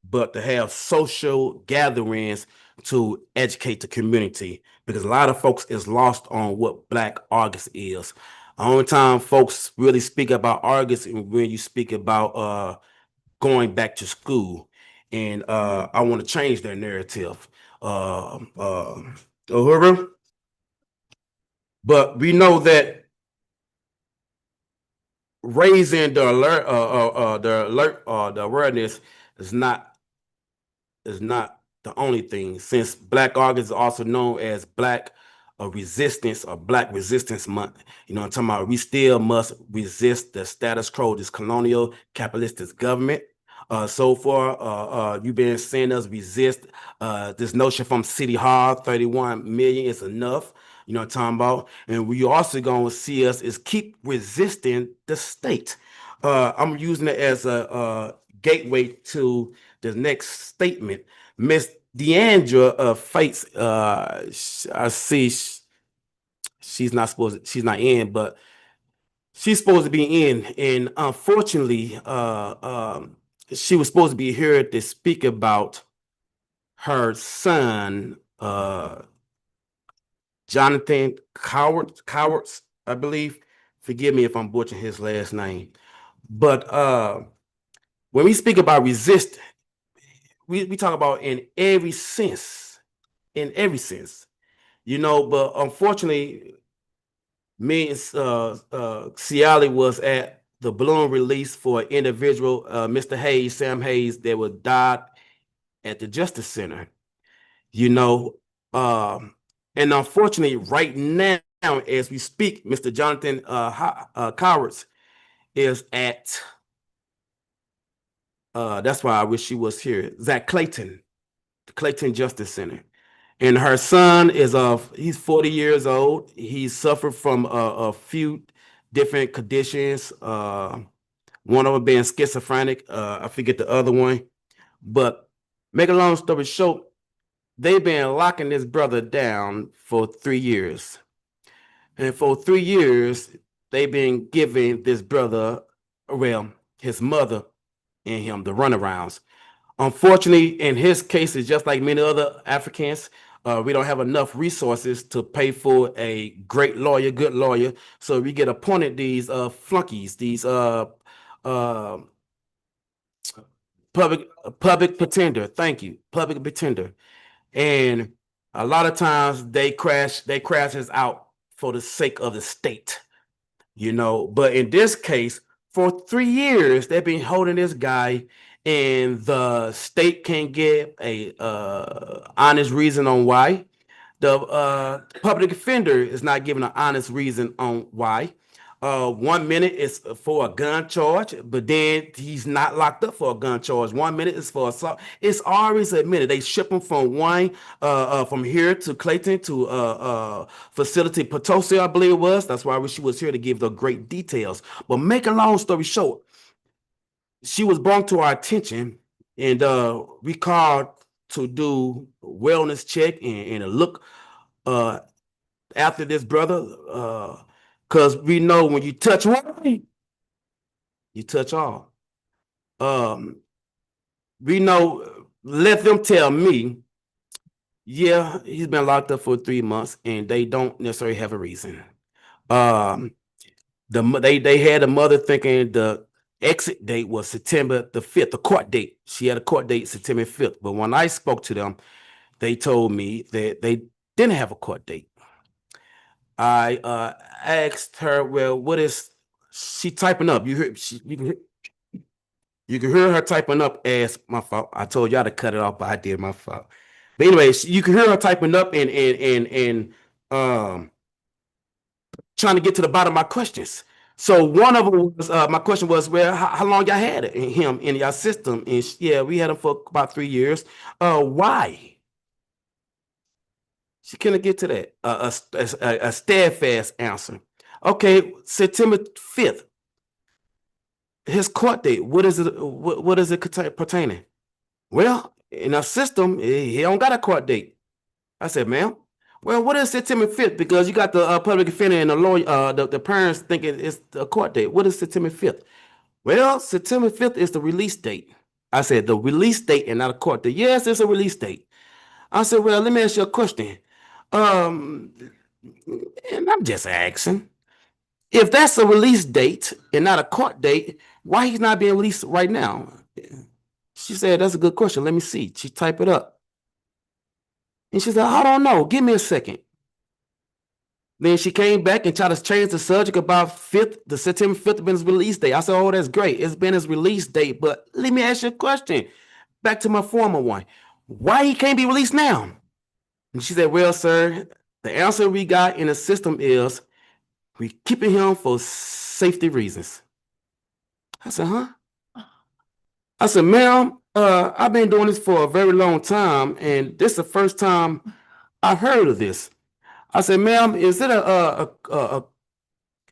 but to have social gatherings to educate the community, because a lot of folks is lost on what Black August is. The only time folks really speak about August is when you speak about going back to school, and I want to change their narrative. Uhuru. But we know that raising the awareness is not the only thing, since Black August is also known as Black Resistance or Black Resistance Month. I'm talking about we still must resist the status quo, this colonial capitalist government. So far, you've been seeing us resist this notion from City Hall, 31 million is enough. You know what I'm talking about? And we also gonna see us is keep resisting the state. I'm using it as a gateway to the next statement. Deandra Fates, I see she's not in, but she's supposed to be in, and unfortunately, she was supposed to be here to speak about her son, Jonathan Cowards, I believe. Forgive me if I'm butchering his last name. But when we speak about resist, we talk about in every sense, but unfortunately, me and Ciali was at the balloon release for an individual, Mr. Hayes, Sam Hayes, that was died at the Justice Center, you know. And unfortunately, right now, as we speak, Mr. Jonathan Cowards is at, that's why I wish she was here, Zach Clayton, the Clayton Justice Center. And her son he's 40 years old. He suffered from a few different conditions. One of them being schizophrenic. I forget the other one. But make a long story short, they've been locking this brother down for 3 years. And for 3 years, they've been giving this brother, well, his mother and him, the runarounds. Unfortunately, in his case, it's just like many other Africans. We don't have enough resources to pay for a great lawyer, good lawyer. So we get appointed these flunkies, these uh, public pretender. Thank you, public pretender. And a lot of times they crash us out for the sake of the state, But in this case, for 3 years, they've been holding this guy, and the state can't get a honest reason on why. The public defender is not giving an honest reason on why. 1 minute is for a gun charge, but then he's not locked up for a gun charge. 1 minute is for assault. It's always admitted. They ship him from here to Clayton to facility Potosi, I believe it was. That's why she was here to give the great details. But make a long story short, she was brought to our attention, and we called to do wellness check and a look after this brother, because we know when you touch one, you touch all. We know, let them tell me, yeah, he's been locked up for 3 months, and they don't necessarily have a reason. They had the mother thinking the exit date was September the 5th, the court date. She had a court date September 5th. But when I spoke to them, they told me that they didn't have a court date. I asked her, well, what is she typing up? You can hear her typing up as my fault. I told y'all to cut it off, but I did my fault. But anyway, you can hear her typing up and trying to get to the bottom of my questions. So one of them was my question was, well, how long y'all had him in your system? And yeah, we had him for about 3 years. Why? She couldn't get to that. A steadfast answer. Okay, September 5th. His court date. What is it? What is it pertaining? Well, in our system, he don't got a court date. I said, ma'am. Well, what is September 5th? Because you got the public defender and the lawyer, the parents thinking it's the court date. What is September 5th? Well, September 5th is the release date. I said, the release date and not a court date. Yes, it's a release date. I said, well, let me ask you a question. And I'm just asking, if that's a release date and not a court date, why he's not being released right now? She said, that's a good question. Let me see. She typed it up. And she said, I don't know. Give me a second. Then she came back and tried to change the subject about the September 5th been his release date. I said, oh, that's great. It's been his release date. But let me ask you a question. Back to my former one. Why he can't be released now? And she said, well, sir, the answer we got in the system is we keeping him for safety reasons. I said, huh? I said, ma'am, I've been doing this for a very long time, and this is the first time I've heard of this. I said, ma'am, is it a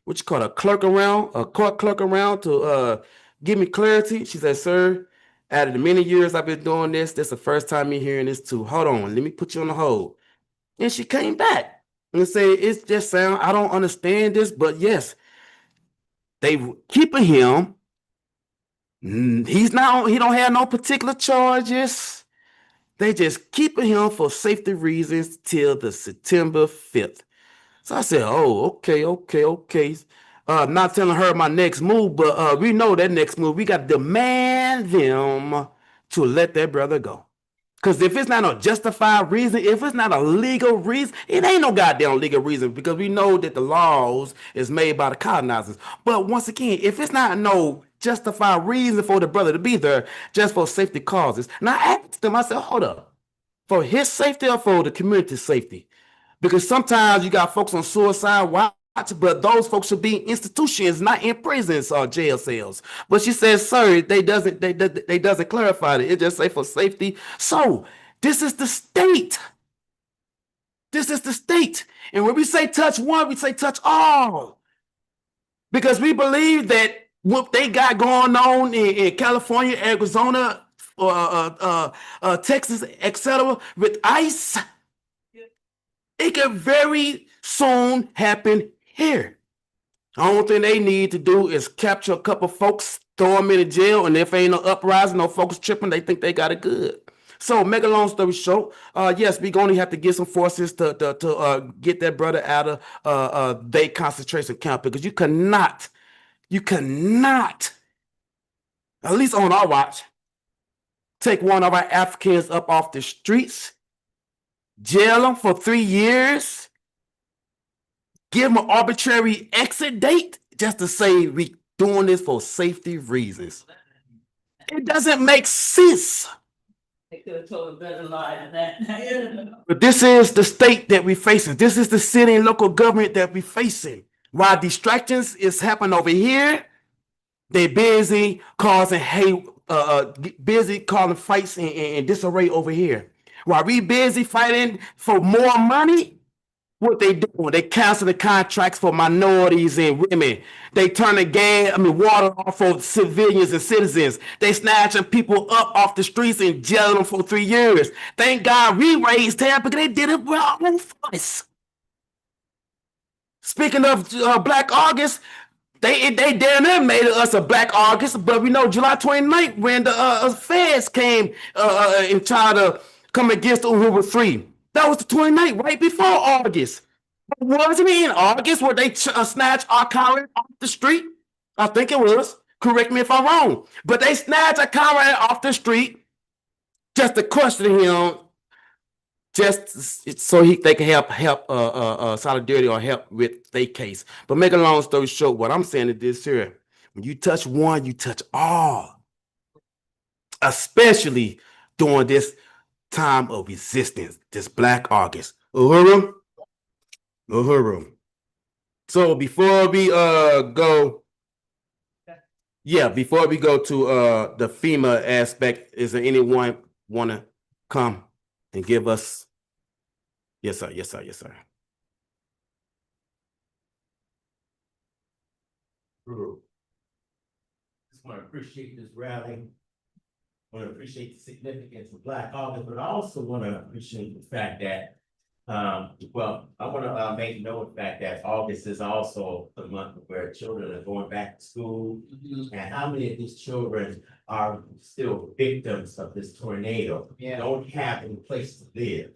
what you call a court clerk around to give me clarity? She said, sir, Out of the many years I've been doing this is the first time me hearing this too. Hold on, let me put you on the hold. And she came back and said, it's just sound, I don't understand this, but yes, they keeping him. He don't have no particular charges. They just keeping him for safety reasons till the September 5th. So I said, oh, okay. Not telling her my next move, but we know that next move, we got to demand them to let their brother go. Because if it's not a justified reason, if it's not a legal reason, it ain't no goddamn legal reason, because we know that the laws is made by the colonizers. But once again, if it's not no justified reason for the brother to be there just for safety causes, and I asked them, I said, hold up, for his safety or for the community's safety? Because sometimes you got folks on suicide watch, but those folks should be in institutions, not in prisons or jail cells. But she says, sir, they doesn't clarify it. It just say for safety. So this is the state. This is the state. And when we say touch one, we say touch all. Because we believe that what they got going on in California, Arizona, Texas, etc., with ICE, it could very soon happen here. The only thing they need to do is capture a couple folks, throw them in the jail, and if ain't no uprising, no folks tripping, they think they got it good. So, make a long story short, yes, we're going to have to get some forces to get that brother out of their concentration camp, because you cannot, at least on our watch, take one of our Africans up off the streets, jail them for 3 years, give them an arbitrary exit date just to say we doing this for safety reasons. It doesn't make sense. They could have told a better lie than that. But this is the state that we're facing. This is the city and local government that we're facing. While distractions is happening over here, they're busy causing hate, busy causing fights and disarray over here. While we busy fighting for more money, what they doing? They cancel the contracts for minorities and women. They turn the water off for civilians and citizens. They snatching people up off the streets and jailing them for 3 years. Thank God we raised hell, because they did it with our own voice. Speaking of Black August, they damn near made us a Black August, but we know July 29th when the feds came and tried to come against Uhuru 3. That was the 29th, right before August. Wasn't it in August where they snatched our comrade off the street? I think it was. Correct me if I'm wrong. But they snatched a comrade off the street just to question him, just so they can help solidarity or help with their case. But make a long story short, what I'm saying is this here: when you touch one, you touch all. Especially during this time of resistance, this Black August. Uhuru. So before we go to the FEMA aspect, is there anyone want to come and give us? Yes, sir. Just want to appreciate this rally. Want to appreciate the significance of Black August, but I also want to appreciate the fact that, I want to make note of the fact that August is also the month where children are going back to school, and how many of these children are still victims of this tornado, don't have any place to live,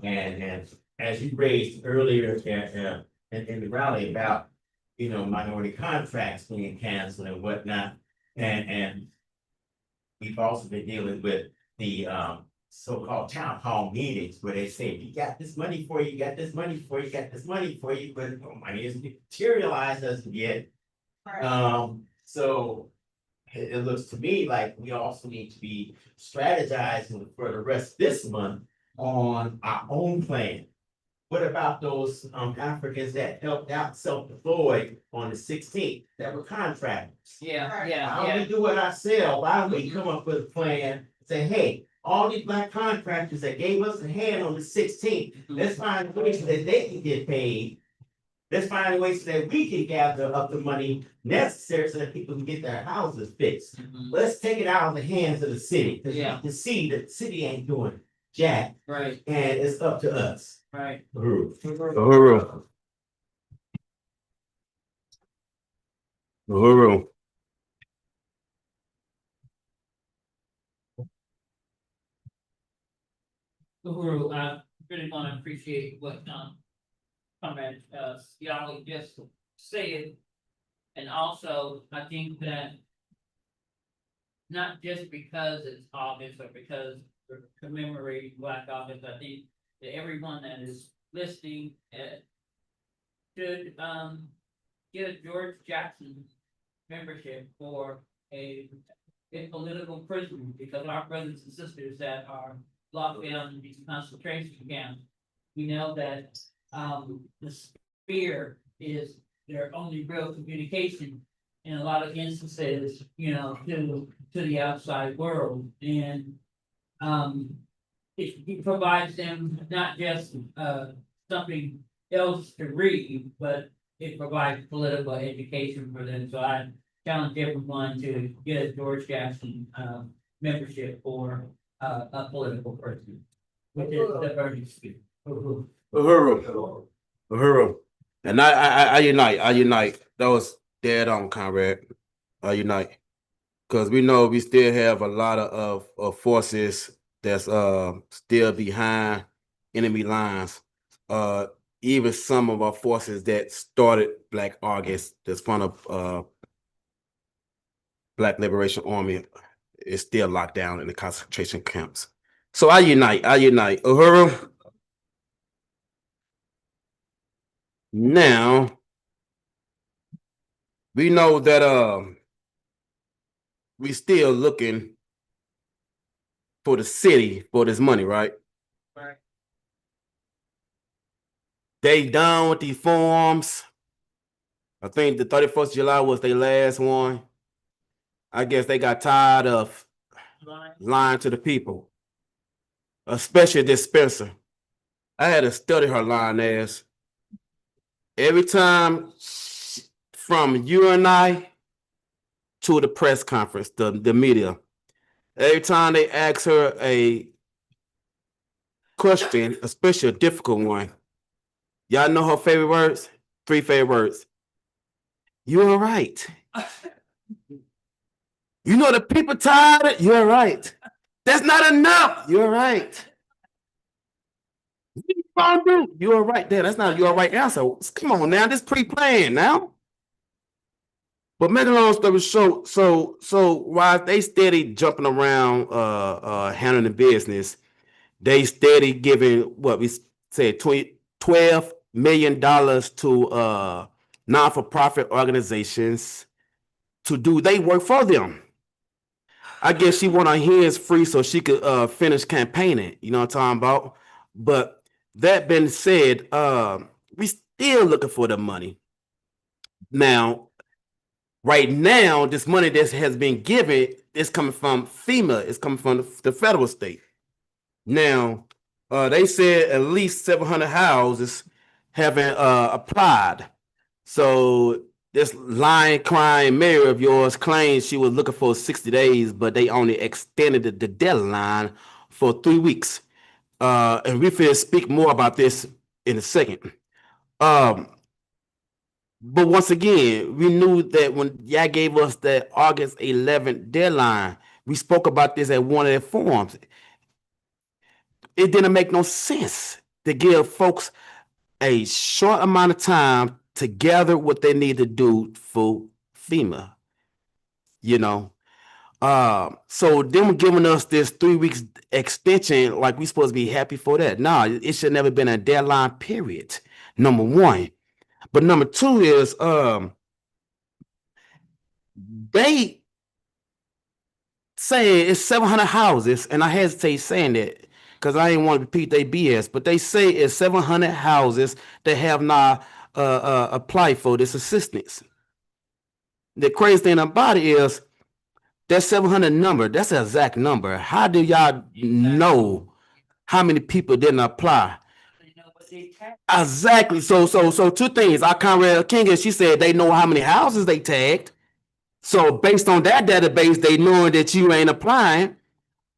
and as you raised earlier in the rally about, minority contracts being canceled and whatnot, and we've also been dealing with the so-called town hall meetings where they say, you got this money for you, got this money for you, got this money for you, but no money isn't materialized as of yet. So it looks to me like we also need to be strategizing for the rest of this month on our own plan. What about those Africans that helped out self-employed on the 16th that were contractors? How do we do it ourselves? Why don't we come up with a plan, say, hey, all these Black contractors that gave us a hand on the 16th, let's find ways that they can get paid Let's find a way so that we can gather up the money necessary so that people can get their houses fixed. Let's take it out of the hands of the city, because you can see that the city ain't doing jack. Right, And it's up to us. right. Uhuru. Uhuru. Uhuru. Uhuru, I really want to appreciate what, Comrade, Yali just said. And also, I think that not just because it's August or because we're commemorating Black August, I think that everyone that is listening should get a George Jackson membership for a political prisoner, because our brothers and sisters that are locked down in these concentration camps, we know that the spear is their only real communication in a lot of instances, you know, to the outside world. And it provides them not just something else to read, but it provides political education for them. So I challenge everyone to get a George Jackson membership for a political person, which is the burning spear. Uhuru. Uhuru. And I unite. That was dead on, Conrad. I unite. Because we know we still have a lot of forces that's still behind enemy lines. Even some of our forces that started Black August, that's front of Black Liberation Army, is still locked down in the concentration camps. So I unite. Uhuru. Now we know that we still looking for the city for this money, right? Right. They done with these forms. I think the 31st of July was their last one. I guess they got tired of lying to the people, especially this Spencer. I had to study her lying ass. Every time from you and I to the press conference, the media, every time they ask her a question, especially a difficult one, y'all know her favorite words? 3 favorite words. You're right. You know the people tired? You're right. That's not enough. You're right. What you gonna do? You're right there. That's not your right answer. Come on now, this pre-planned now. But make a long story short, so while they steady jumping around handling the business, they steady giving what we said $12 million to non-for-profit organizations to do they work for them. I guess she want her hands free so she could finish campaigning. You know what I'm talking about? But that being said, we still looking for the money. Now, right now, this money that has been given is coming from FEMA. It's coming from the federal state. Now, they said at least 700 houses haven't applied. So this lying, crying mayor of yours claims she was looking for 60 days, but they only extended the deadline for 3 weeks. And we will speak more about this in a second. But once again, we knew that when y'all gave us that August 11th deadline, we spoke about this at one of their forums. It didn't make no sense to give folks a short amount of time to gather what they need to do for FEMA. You know, so them giving us this 3 weeks extension, like we supposed to be happy for that. No, it should never been a deadline period. Number one. But number two is they say it's 700 houses, and I hesitate saying that because I ain't want to repeat their BS, but they say it's 700 houses that have not applied for this assistance. The crazy thing about it is that 700 number, that's the exact number. How do y'all know how many people didn't apply? what they tax. Exactly. So two things. Our Conrad King, she said they know how many houses they tagged. So based on that database, they knowing that you ain't applying.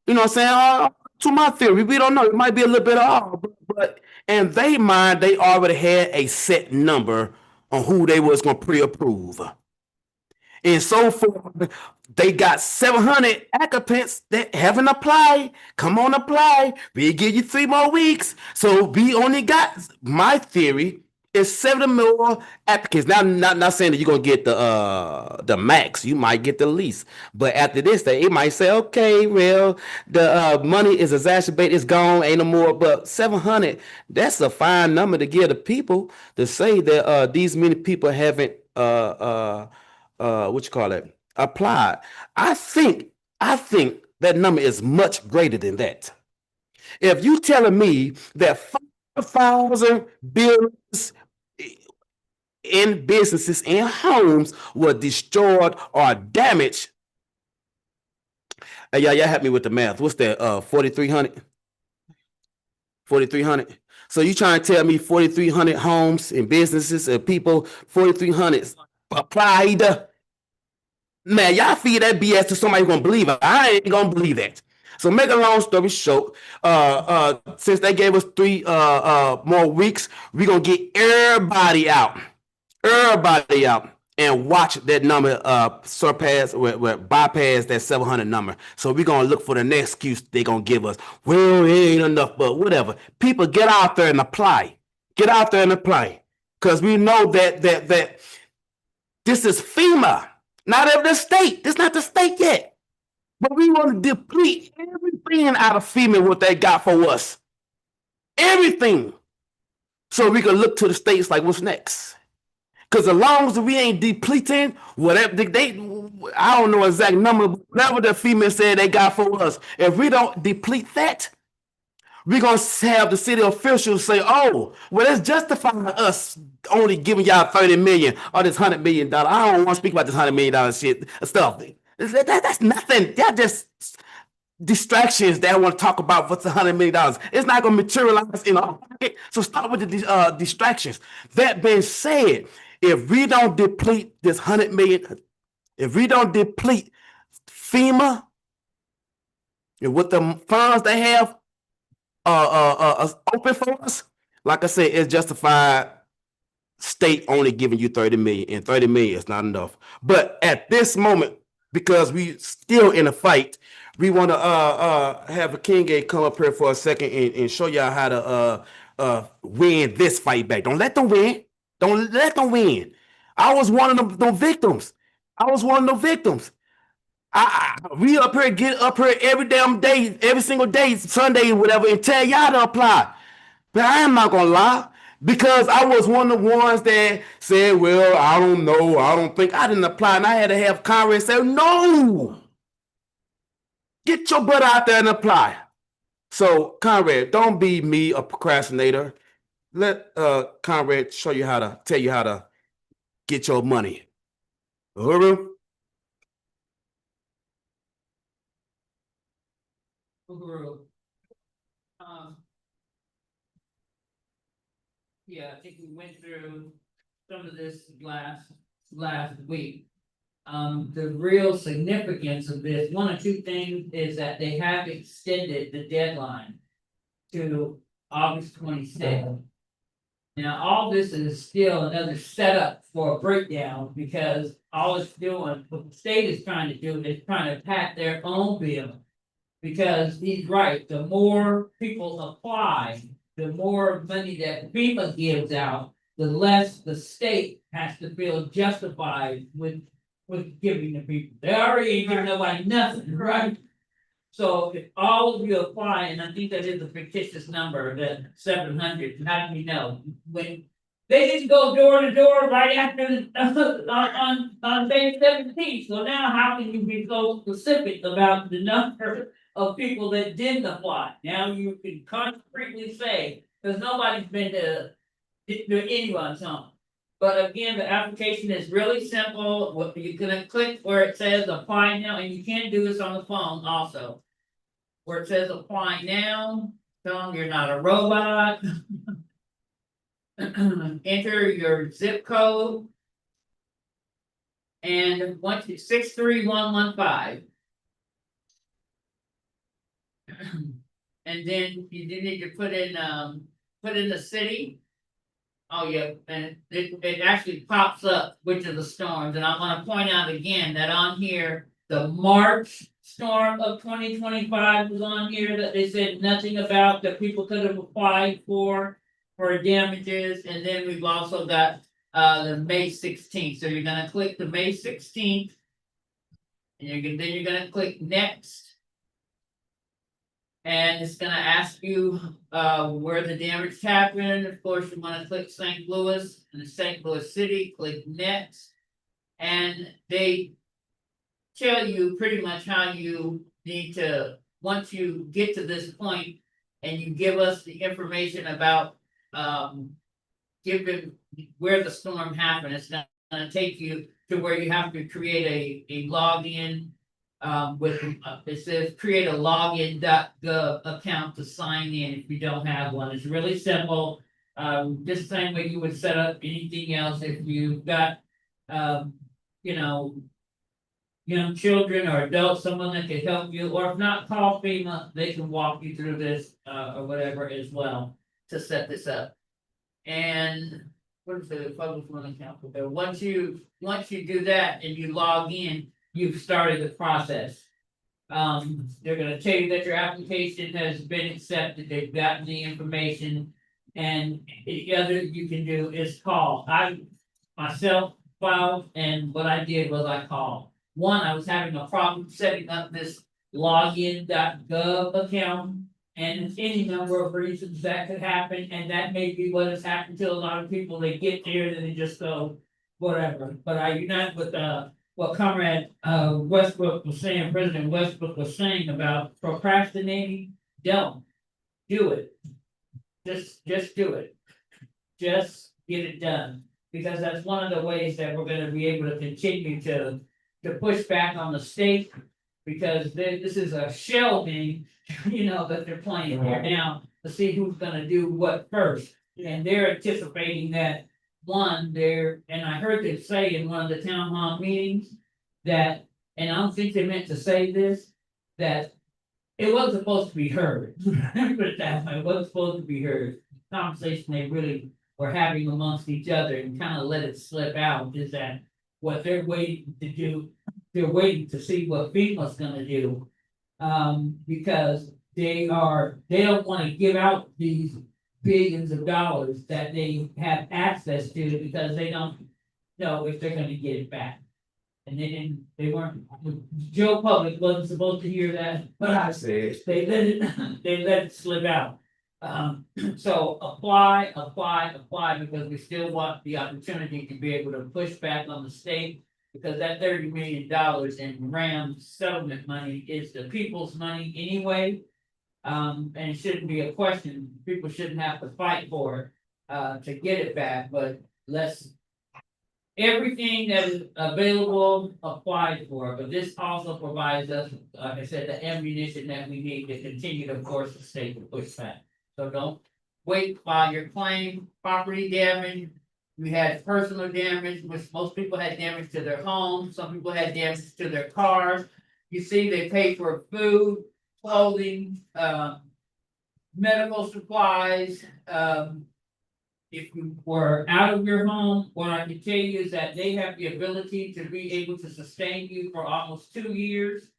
You know what I'm saying? To my theory, we don't know. It might be a little bit off, but in their mind, they already had a set number on who they was gonna pre-approve. And so forth, they got 700 applicants that haven't applied. Come on, apply. We give you 3 more weeks. So we only got, my theory is 7 more applicants. Now, not saying that you're gonna get the max. You might get the least. But after this, it might say, okay, well, the money is exacerbated, it's gone, ain't no more. But 700, that's a fine number to give the people to say that these many people haven't what you call it, applied. I think that number is much greater than that. If you telling me that 5,000 buildings in businesses and homes were destroyed or damaged, y'all help me with the math. What's that? 4,300. 4,300. So you trying to tell me 4,300 homes and businesses and people, 4,300 applied? Man, y'all feed that BS to somebody who gonna believe it. I ain't gonna believe that. So make a long story short, since they gave us 3 more weeks, we gonna get everybody out, and watch that number surpass, bypass that 700 number. So we gonna look for the next excuse they gonna give us. Well, it ain't enough, but whatever. People, get out there and apply. Get out there and apply, because we know that this is FEMA. Not of the state. This not the state yet. But we want to deplete everything out of FEMA what they got for us. Everything. So we can look to the states like, what's next? Because as long as we ain't depleting whatever I don't know exact number, but whatever the FEMA said they got for us, if we don't deplete that, we're going to have the city officials say, oh, well, it's justifying us only giving y'all 30 million or this $100 million. I don't want to speak about this $100 million shit stuff. That's nothing. That's just distractions that I want to talk about what's $100 million. It's not going to materialize in our pocket. So stop with the distractions. That being said, if we don't deplete this 100 million, if we don't deplete FEMA and what the funds they have open for us, like I said, it's justified state only giving you 30 million, and 30 million is not enough. But at this moment, because we still in a fight, we want to have a King A come up here for a second and show y'all how to win this fight back. Don't let them win. Don't let them win. I was one of them victims. We up here, get up here every damn day, every single day, Sunday, whatever, and tell y'all to apply. But I am not gonna lie, because I was one of the ones that said, well, I don't know, I don't think, I didn't apply, and I had to have Conrad say, no, get your butt out there and apply. So Conrad, don't be me, a procrastinator. Let Conrad tell you how to get your money. Uhuru? Uhuru. Yeah, I think we went through some of this last week. The real significance of this, one or two things, is that they have extended the deadline to August 26th. Now, all this is still another setup for a breakdown, because all it's doing, what the state is trying to do is trying to pack their own bill. Because he's right, the more people apply, the more money that FEMA gives out, the less the state has to feel justified with giving the people. They already ain't giving nobody nothing, right? So if all of you apply, and I think that is a fictitious number, that 700, how do we know? When they didn't go door to door right after on May 17th, so now how can you be so specific about the number of people that didn't apply? Now you can concretely say, because nobody's been to anyone's home. But again, the application is really simple. What you're gonna click where it says apply now, and you can do this on the phone also. Where it says apply now, tell them you're not a robot. enter your zip code. And 63115. And then you do need to put in the city. Oh, yeah, and it actually pops up which of the storms, and I wanna point out again that on here, the March storm of 2025 was on here that they said nothing about that people could have applied for damages, and then we've also got the May 16th, so you're gonna click the May 16th. And then you're gonna click next. And it's gonna ask you where the damage happened. Of course, you wanna click St. Louis and the St. Louis City, click next. And they tell you pretty much how you need to, once you get to this point and you give us the information about given where the storm happened, it's gonna take you to where you have to create a login. With it says create a login.gov account to sign in if you don't have one. It's really simple. Just the same way you would set up anything else if you've got you know, young children or adults, someone that can help you, or if not, call FEMA, they can walk you through this or whatever as well to set this up. And what is the public one account? Once you do that and you log in, you've started the process. They're gonna tell you that your application has been accepted, they've gotten the information. And the other you can do is call. I myself filed, and what I did was I called. One, I was having a problem setting up this login.gov account. And any number of reasons that could happen, and that may be what has happened to a lot of people. They get there and they just go, whatever. But I unite with what Comrade Westbrook was saying, President Westbrook was saying about procrastinating. Don't do it. Just do it. Just get it done. Because that's one of the ways that we're gonna be able to continue to push back on the state. Because this is a shell game, that they're playing here now to see who's gonna do what first. And they're anticipating that and I heard them say in one of the town hall meetings that, and I don't think they meant to say this, that it wasn't supposed to be heard. Put it that way, it wasn't supposed to be heard. Conversation they really were having amongst each other and kind of let it slip out is that what they're waiting to do, they're waiting to see what FEMA's gonna do. Because they don't wanna give out these billions of dollars that they have access to because they don't know if they're gonna get it back. And they weren't, Joe Public wasn't supposed to hear that, but I said, they let it slip out. So apply, because we still want the opportunity to be able to push back on the state. Because that $30 million in RAM settlement money is the people's money anyway. And it shouldn't be a question, people shouldn't have to fight for it, to get it back, but everything that is available applied for, but this also provides us, like I said, the ammunition that we need to continue to force the state to push back. So don't wait, file your claim, property damage. We had personal damage, which most people had damage to their homes, some people had damage to their cars. You see, they pay for food, clothing, medical supplies. If you were out of your home, what I can tell you is that they have the ability to be able to sustain you for almost 2 years.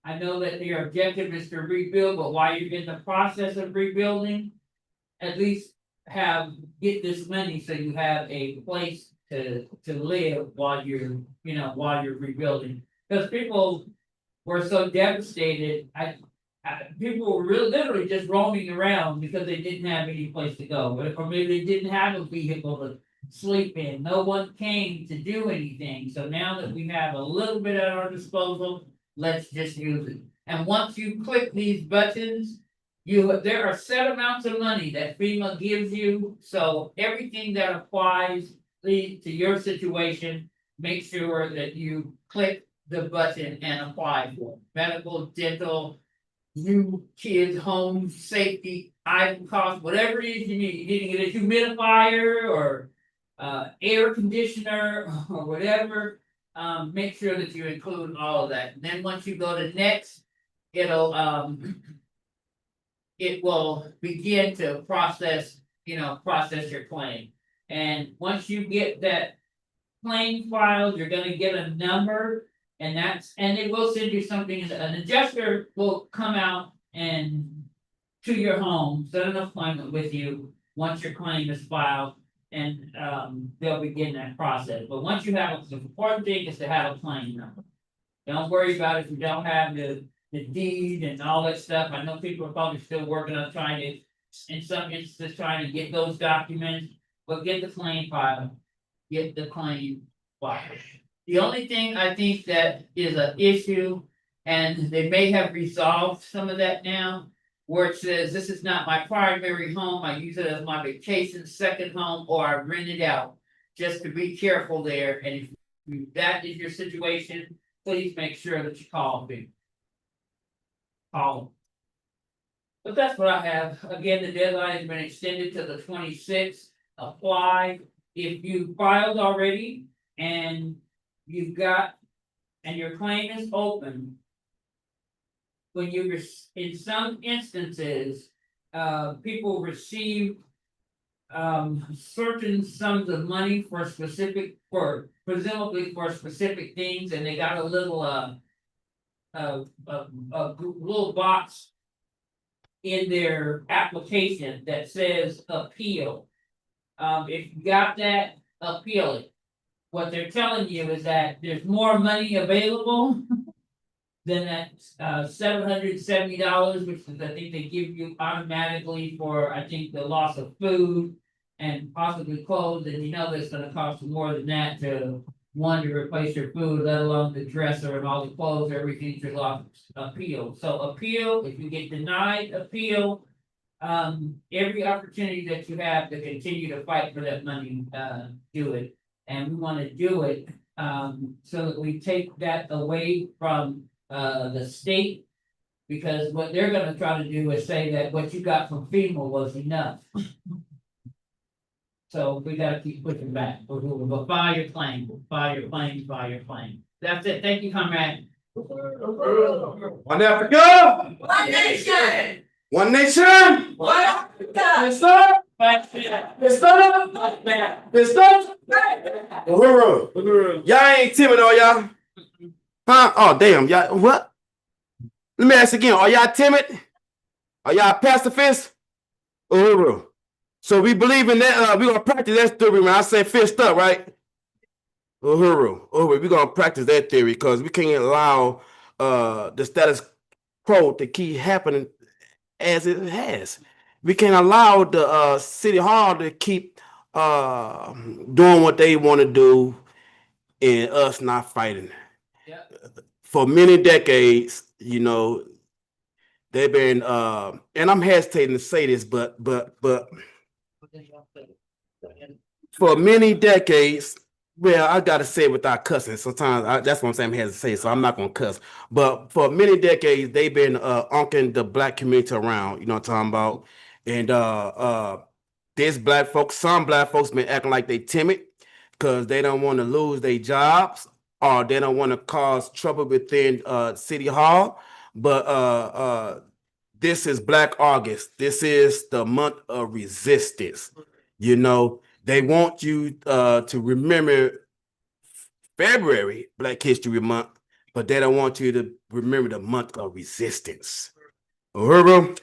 I know that their objective is to rebuild, but while you're in the process of rebuilding, at least get this money so you have a place to live while you're rebuilding. Because people were so devastated. People were literally just roaming around because they didn't have any place to go, or maybe they didn't have a vehicle to sleep in. No one came to do anything. So now that we have a little bit at our disposal, let's just use it. And once you click these buttons, there are set amounts of money that FEMA gives you. So everything that applies to your situation, make sure that you click the button and apply for it. Medical, dental, new kids' home safety item costs, whatever it is you need. You need to get a humidifier or air conditioner or whatever. Make sure that you include all of that. And then once you go to next, it'll it will begin to process, process your claim. And once you get that claim filed, you're gonna get a number. And it will send you something, an adjuster will come out and to your home, set an appointment with you once your claim is filed. And they'll begin that process. But once you have, the important thing is to have a claim number. Don't worry about if you don't have the deed and all that stuff. I know people are probably still working on trying to, in some instances, trying to get those documents, but get the claim filed. Get the claim filed. The only thing I think that is an issue, and they may have resolved some of that now, where it says, this is not my primary home, I use it as my vacation second home, or I rent it out. Just to be careful there, and if that is your situation, please make sure that you call me. Call them. But that's what I have. Again, the deadline has been extended to the 26th. Apply if you filed already and and your claim is open. When in some instances, people receive certain sums of money presumably for specific things, and they got a little little box in their application that says appeal. If you got that, appeal it. What they're telling you is that there's more money available than that $770, which is, I think they give you automatically for, I think, the loss of food and possibly clothes, and that's gonna cost you more than that to replace your food, let alone the dresser and all the clothes, everything to appeal. So appeal, if you get denied, appeal. Every opportunity that you have to continue to fight for that money, do it. And we want to do it so that we take that away from the state, because what they're going to try to do is say that what you got from FEMA was enough. So we got to keep pushing back. We'll file your claim. File your claim. File your claim. That's it. Thank you, comrade. One Africa. One nation. One nation. One Africa. Uhuru. Y'all ain't timid, are y'all? Huh? Oh, damn. Y'all, what? Let me ask again. Are y'all timid? Are y'all pacifists? Uhuru. So we believe in that. We're going to practice that theory when I say fist up, right? Uhuru. We're going to practice that theory because we can't allow the status quo to keep happening as it has. We can't allow the city hall to keep doing what they want to do and us not fighting. Yeah. For many decades, they've been and I'm hesitating to say this, but for many decades, well, I gotta say it without cussing. Sometimes that's what I'm saying. I'm hesitant to say, so I'm not gonna cuss. But for many decades, they've been unking the black community around. You know what I'm talking about? And some black folks been acting like they timid because they don't want to lose their jobs or they don't want to cause trouble within City Hall. But this is Black August. This is the month of resistance. They want you to remember February, Black History Month, but they don't want you to remember the month of resistance. Uhuru.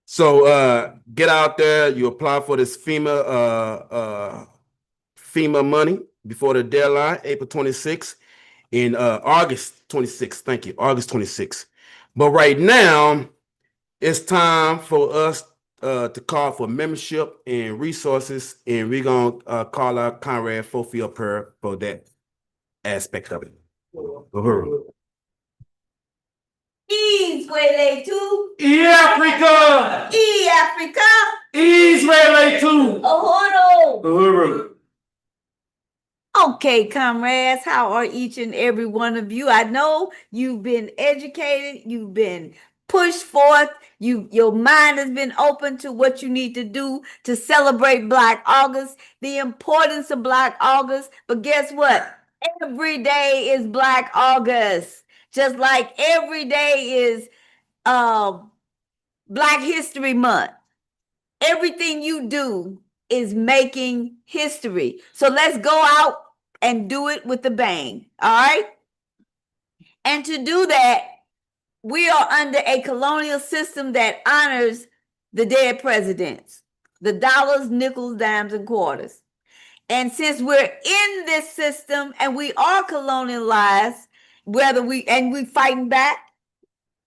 So get out there. You apply for this FEMA money before the deadline, April 26th, in August 26th. Thank you, August 26th. But right now, it's time for us to call for membership and resources, and we're gonna call our comrade Fofi up here for that aspect of it. Uhuru. Israel too. Africa. Africa. Israel too. Uhuru. Uhuru. Okay, comrades, how are each and every one of you? I know you've been educated, you've been pushed forth. Your mind has been open to what you need to do to celebrate Black August, the importance of Black August. But guess what? Every day is Black August. Just like every day is Black History Month. Everything you do is making history. So let's go out and do it with a bang. All right? And to do that, we are under a colonial system that honors the dead presidents, the dollars, nickels, dimes, and quarters. And since we're in this system and we are colonialized, we fighting back,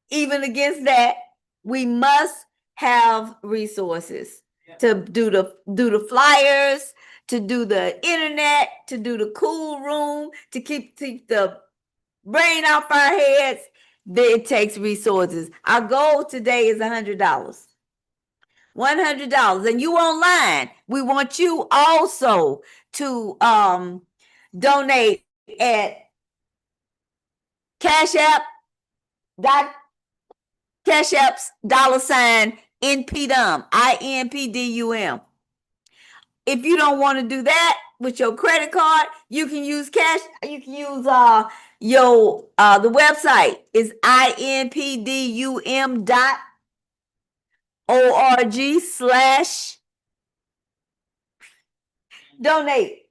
even against that, we must have resources to do the flyers, to do the internet, to do the cool room, to keep the brain off our heads. It takes resources. Our goal today is $100. $100. And you online, we want you also to donate at Cash App's $ InPDUM, InPDUM. If you don't want to do that with your credit card, you can use cash. You can use the website is inpdum.org/donate, DONATE.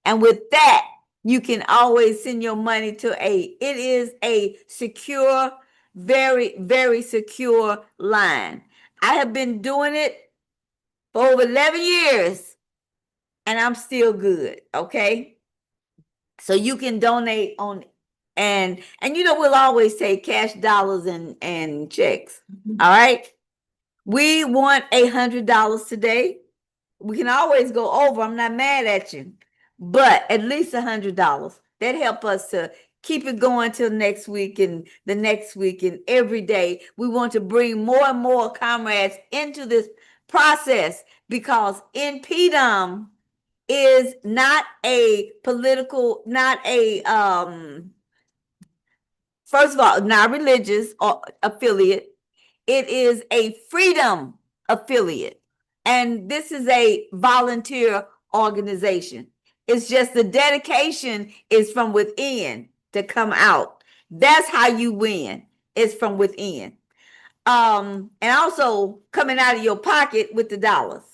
And with that, you can always send your money to it is a secure, very, very secure line. I have been doing it for over 11 years and I'm still good. Okay. So you can donate on, and we'll always take cash, dollars, and checks. All right. We want $100 today. We can always go over. I'm not mad at you, but at least $100. That help us to keep it going till next week and the next week and every day. We want to bring more and more comrades into this process because InPDUM is not a political, first of all, not religious or affiliate. It is a freedom affiliate. And this is a volunteer organization. It's just the dedication is from within to come out. That's how you win. It's from within. And also coming out of your pocket with the dollars,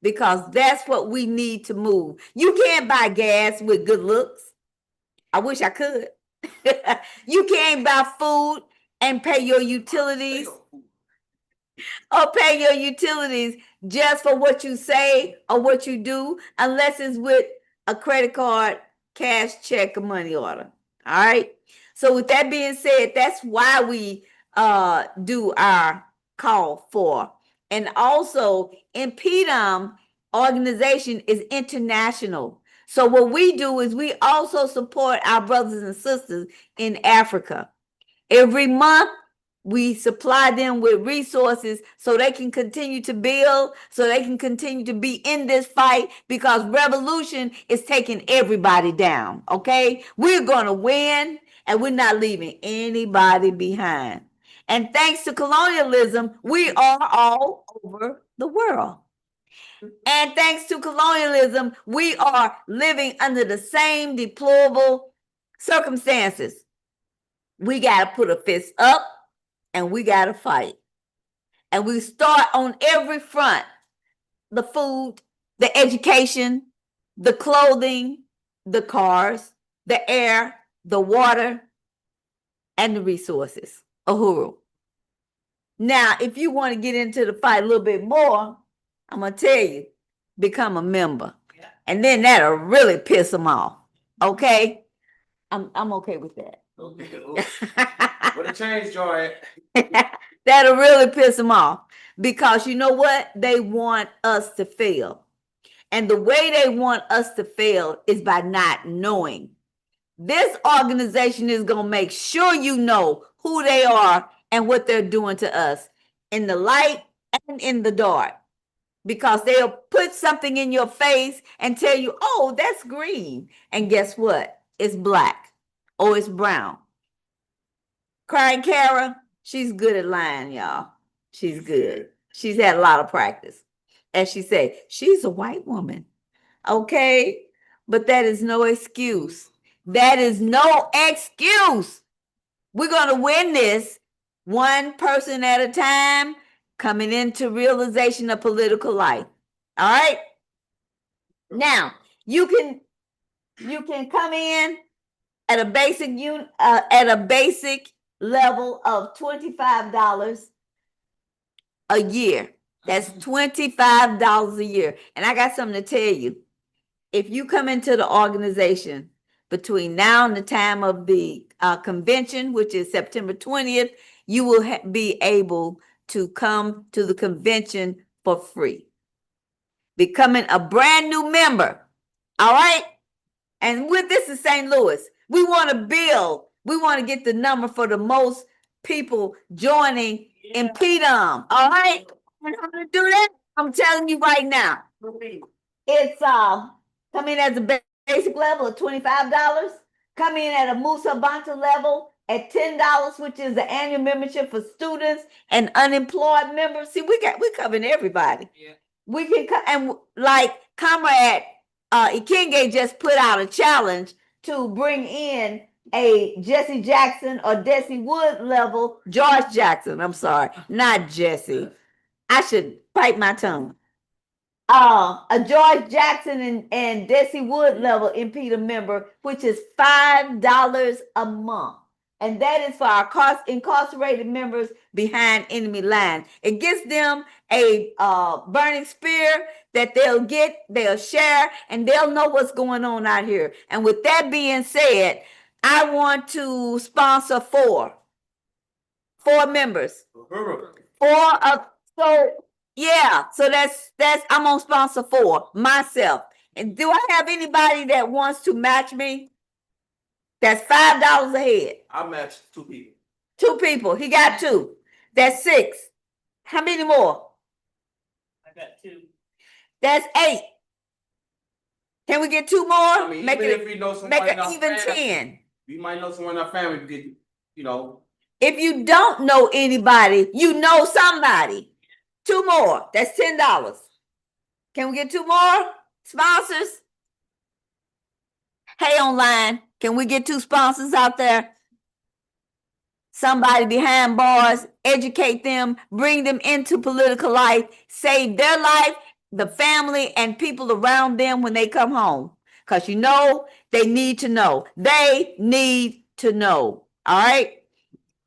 because that's what we need to move. You can't buy gas with good looks. I wish I could. You can't buy food and pay your utilities or pay your utilities just for what you say or what you do, unless it's with a credit card, cash, check, or money order. All right. So with that being said, that's why we do our call for. And also, InPDUM organization is international. So what we do is we also support our brothers and sisters in Africa. Every month, we supply them with resources so they can continue to build, so they can continue to be in this fight, because revolution is taking everybody down, okay? We're going to win, and we're not leaving anybody behind. And thanks to colonialism, we are all over the world. And thanks to colonialism, we are living under the same deplorable circumstances. We got to put a fist up and we got to fight. And we start on every front: the food, the education, the clothing, the cars, the air, the water, and the resources. Uhuru. Now, if you want to get into the fight a little bit more, I'm going to tell you, become a member. And then that'll really piss them off. Okay? I'm okay with that. Okay. What a change, Joy. That'll really piss them off, because you know what? They want us to fail. And the way they want us to fail is by not knowing. This organization is going to make sure you know who they are and what they're doing to us in the light and in the dark, because they'll put something in your face and tell you, oh, that's green. And guess what? It's black or it's brown. Crying Kara, she's good at lying, y'all. She's good. She's had a lot of practice. As she said, she's a white woman. Okay? But that is no excuse. That is no excuse. We're going to win this one person at a time, coming into realization of political life. All right? Now, you can come in at a basic level of $25 a year. That's $25 a year. And I got something to tell you. If you come into the organization between now and the time of the convention, which is September 20th, you will be able to come to the convention for free. Becoming a brand new member. All right? And with this is St. Louis. We want to build. We want to get the number for the most people joining InPDUM. All right? And how to do that? I'm telling you right now. It's come in as a basic level of $25. Come in at a Musa Banta level at $10, which is the annual membership for students and unemployed members. See, we covering everybody. Yeah. We can and like Comrade Ikenge just put out a challenge to bring in a Jesse Jackson or Desi Wood level, George Jackson. I'm sorry, not Jesse. I should bite my tongue. A George Jackson and Desi Wood level InPDUM member, which is $5 a month. And that is for our incarcerated members behind enemy lines. It gives them a burning spear that they'll share, and they'll know what's going on out here. And with that being said, I want to sponsor four members. So that's I'm on sponsor 4 myself. And do I have anybody that wants to match me? That's $5 a head. I match 2 people. 2 people. He got 2. That's 6. How many more? I got 2. That's 8. Can we get 2 more? I mean, make even it if we know someone make in it our even family, 10. We might know someone in our family to get, you know. If you don't know anybody, you know somebody. 2 more. That's $10. Can we get 2 more sponsors? Hey, online, can we get 2 sponsors out there? Somebody behind bars, educate them, bring them into political life, save their life, the family, and people around them when they come home. Because you know, they need to know. They need to know. All right?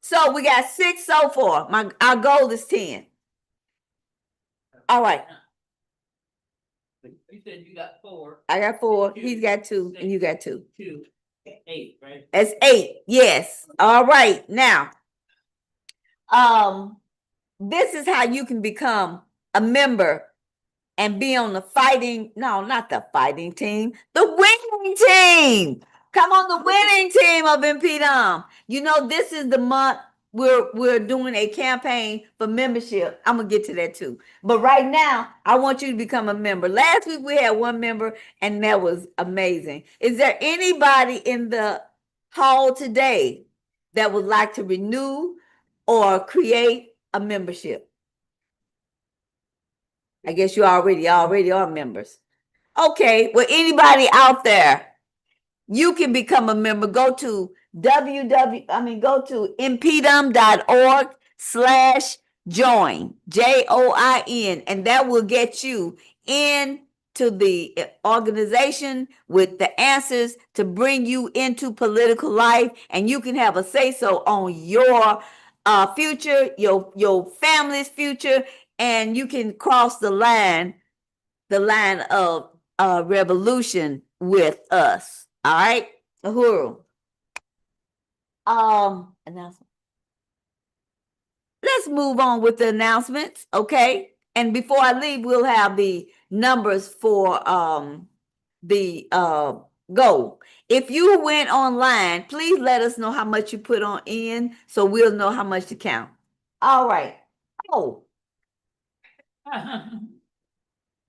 So we got 6 so far. Our goal is 10. All right. You said you got 4. I got 4. He's got 2, and you got 2. 2, 8, right? That's 8. Yes. All right. Now, this is how you can become a member and be on the not the fighting team, the winning team. Come on, the winning team of InPDUM. You know, this is the month we're doing a campaign for membership. I'm gonna get to that too. But right now, I want you to become a member. Last week we had 1 member, and that was amazing. Is there anybody in the hall today that would like to renew or create a membership? I guess you already are members. Okay, well, anybody out there, you can become a member. Go to inpdum.org/join, JOIN, and that will get you into the organization with the answers to bring you into political life, and you can have a say-so on your future, your family's future, and you can cross the line of revolution with us. All right, Uhuru. Announcement. Let's move on with the announcements, okay? And before I leave, we'll have the numbers for the goal. If you went online, please let us know how much you put on in, so we'll know how much to count. All right.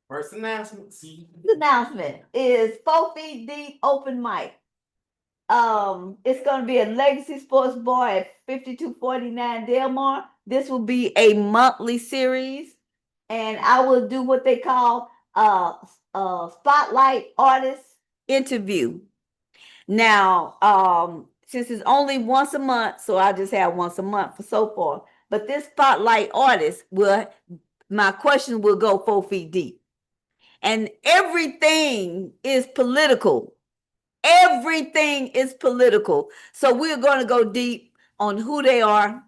First announcement. The announcement is 4 feet deep open mic. It's gonna be a Legacy Sports Bar at 5249 Delmar. This will be a monthly series, and I will do what they call spotlight artist interview. Now, since it's only once a month, so I just have once a month for so far. But this spotlight artist my question will go 4 feet deep. And everything is political. Everything is political. So we're going to go deep on who they are,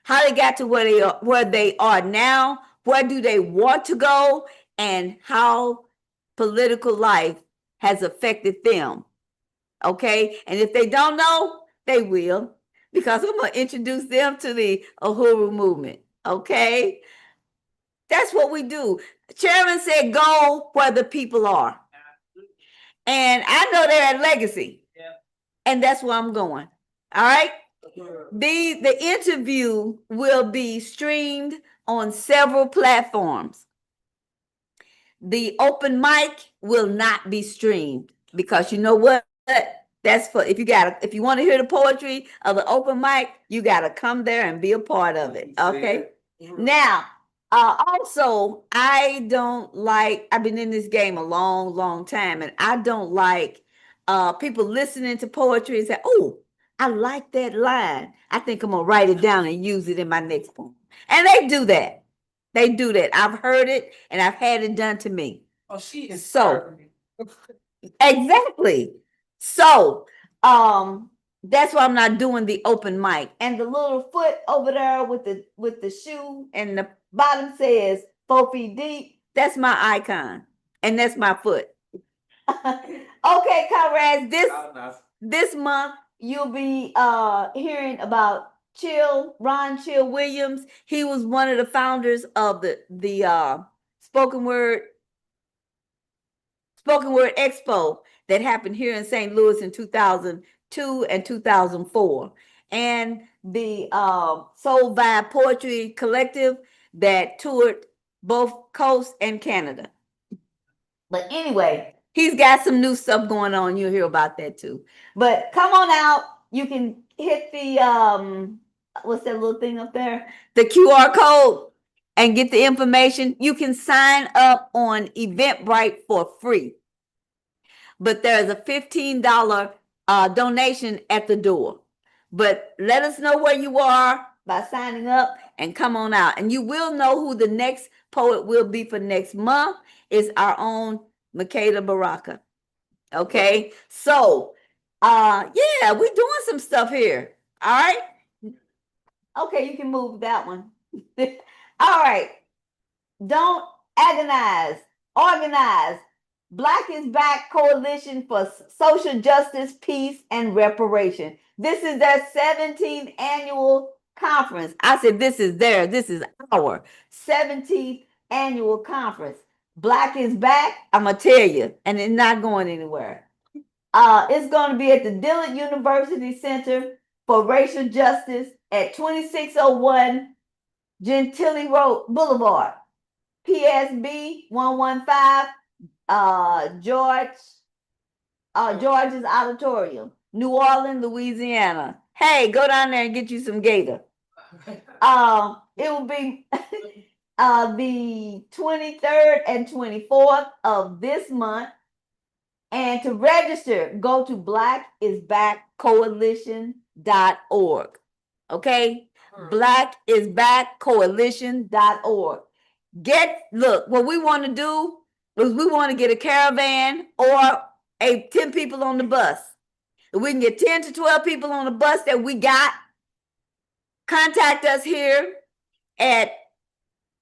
how they got to where they are now, where do they want to go, and how political life has affected them. Okay? And if they don't know, they will, because I'm going to introduce them to the Uhuru movement. Okay? That's what we do. Chairman said, go where the people are. And I know they're at Legacy. Yeah. And that's where I'm going. All right. The interview will be streamed on several platforms. The open mic will not be streamed because you know what? That's for if you want to hear the poetry of the open mic, you gotta come there and be a part of it. Okay. Now, also, I've been in this game a long, long time, and I don't like people listening to poetry and say, oh, I like that line. I think I'm gonna write it down and use it in my next poem. And they do that. They do that. I've heard it and I've had it done to me. Oh, she is So exactly. So that's why I'm not doing the open mic. And the little foot over there with the shoe and the bottom says 4 feet deep. That's my icon. And that's my foot. Okay, comrades, this month you'll be hearing about Ron Chill Williams. He was one of the founders of the spoken word expo that happened here in St. Louis in 2002 and 2004, and the Soul Vibe Poetry Collective that toured both coasts and Canada. But anyway, he's got some new stuff going on. You'll hear about that too. But come on out. You can hit the what's that little thing up there? The QR code and get the information. You can sign up on Eventbrite for free. But there's a $15 donation at the door. But let us know where you are by signing up and come on out. And you will know who the next poet will be for next month. Is our own Makeda Baraka. Okay, so yeah, we're doing some stuff here. All right. Okay, you can move that one. All right. Don't agonize, organize. Black is Back Coalition for Social Justice, Peace, and Reparation. This is their 17th annual conference. I said this is our 17th annual conference. Black is Back, I'm going to tell you, and it's not going anywhere. It's going to be at the Dillard University Center for Racial Justice at 2601 Gentilly Road Boulevard, PSB 115, George's Auditorium, New Orleans, Louisiana. Hey, go down there and get you some gator. It will be the 23rd and 24th of this month. And to register, go to blackisbackcoalition.org. Okay? Blackisbackcoalition.org. Look, what we want to do is we want to get a caravan or 10 people on the bus. If we can get 10 to 12 people on the bus that we got, contact us here at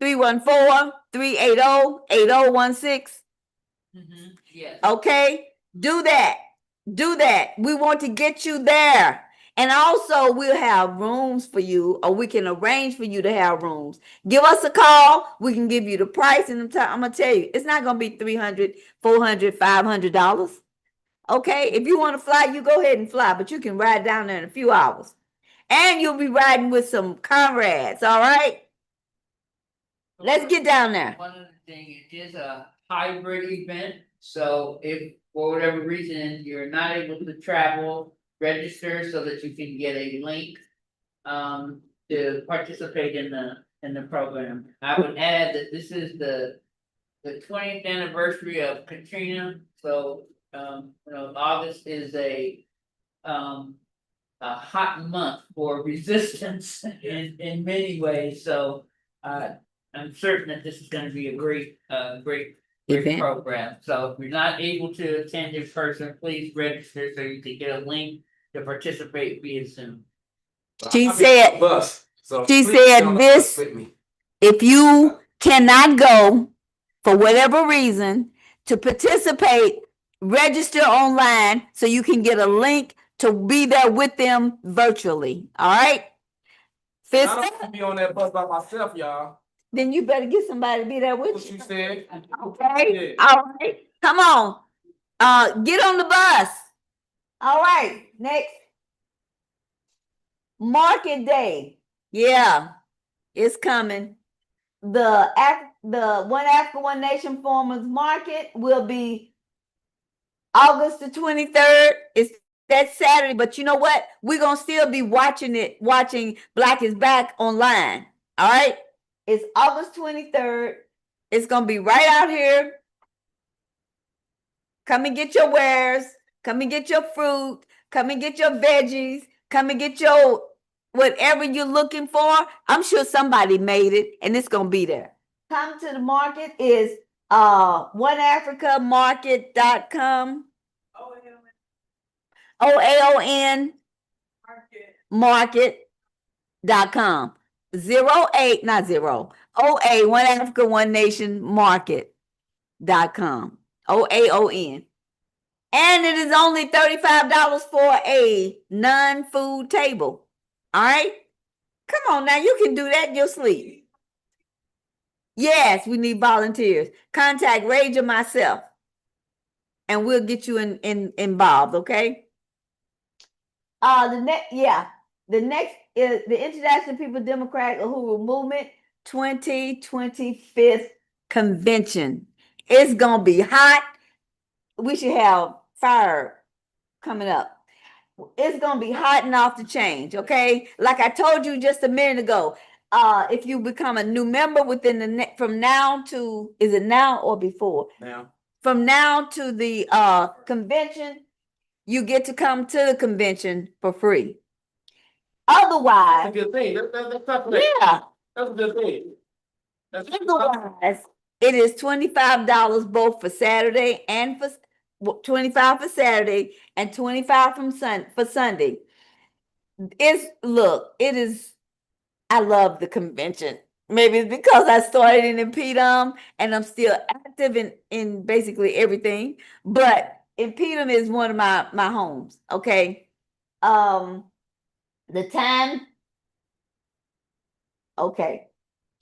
314-380-8016. Yes. Okay, do that. We want to get you there. And also we'll have rooms for you, or we can arrange for you to have rooms. Give us a call. We can give you the price. And I'm going to tell you, it's not going to be $300, $400, $500. Okay, if you want to fly, you go ahead and fly, but you can ride down there in a few hours. And you'll be riding with some comrades, all right? Let's get down there. One of the things, it is a hybrid event, so if for whatever reason you're not able to travel, register so that you can get a link to participate in the program. I would add that this is the 20th anniversary of Katrina, so August is a hot month for resistance in many ways, so I'm certain that this is gonna be a great Event. program. So if you're not able to attend in person, please register so you can get a link to participate via Zoom. She I'll be on said, the bus, so she please said get on the bus this- with me. if you cannot go for whatever reason to participate, register online so you can get a link to be there with them virtually. All right? I Fist don't up? want to be on that bus by myself, y'all. Then you better get somebody to be there with What you. you said. Okay? Yeah. All right. Come on. Get on the bus. All right. Next. Market Day. Yeah, it's coming. The One Africa, One Nation Farmers Market will be August the 23rd. It's that Saturday, but you know what? We're gonna still be watching Black is Back online. All right. It's August 23rd. It's gonna be right out here. Come and get your wares, come and get your fruit, come and get your veggies, come and get your whatever you're looking for. I'm sure somebody made it and it's gonna be there. Come to the market is oneafricamarket.com. OAON market.com. 08, not 0. OA, One Africa, One Nation market.com. OAON. And it is only $35 for a non-food table. All right? Come on now, you can do that in your sleep. Yes, we need volunteers. Contact Rage or myself. And we'll get you involved, okay? The next is the International People Democratic Uhuru Movement 2025 convention. It's gonna be hot. We should have fire coming up. It's gonna be hot and off the change, okay? Like I told you just a minute ago, if you become a new member within from now to, is it now or before? Now. From now to the convention, you get to come to the convention for free. That's a Otherwise, good thing. That's tough. That's yeah, a good thing. That's otherwise, it is $25 both for Saturday and for 25 for Saturday and 25 for Sunday. It is, I love the convention. Maybe it's because I started in InPDUM and I'm still active in basically everything, but InPDUM is one of my homes, okay? The time, okay.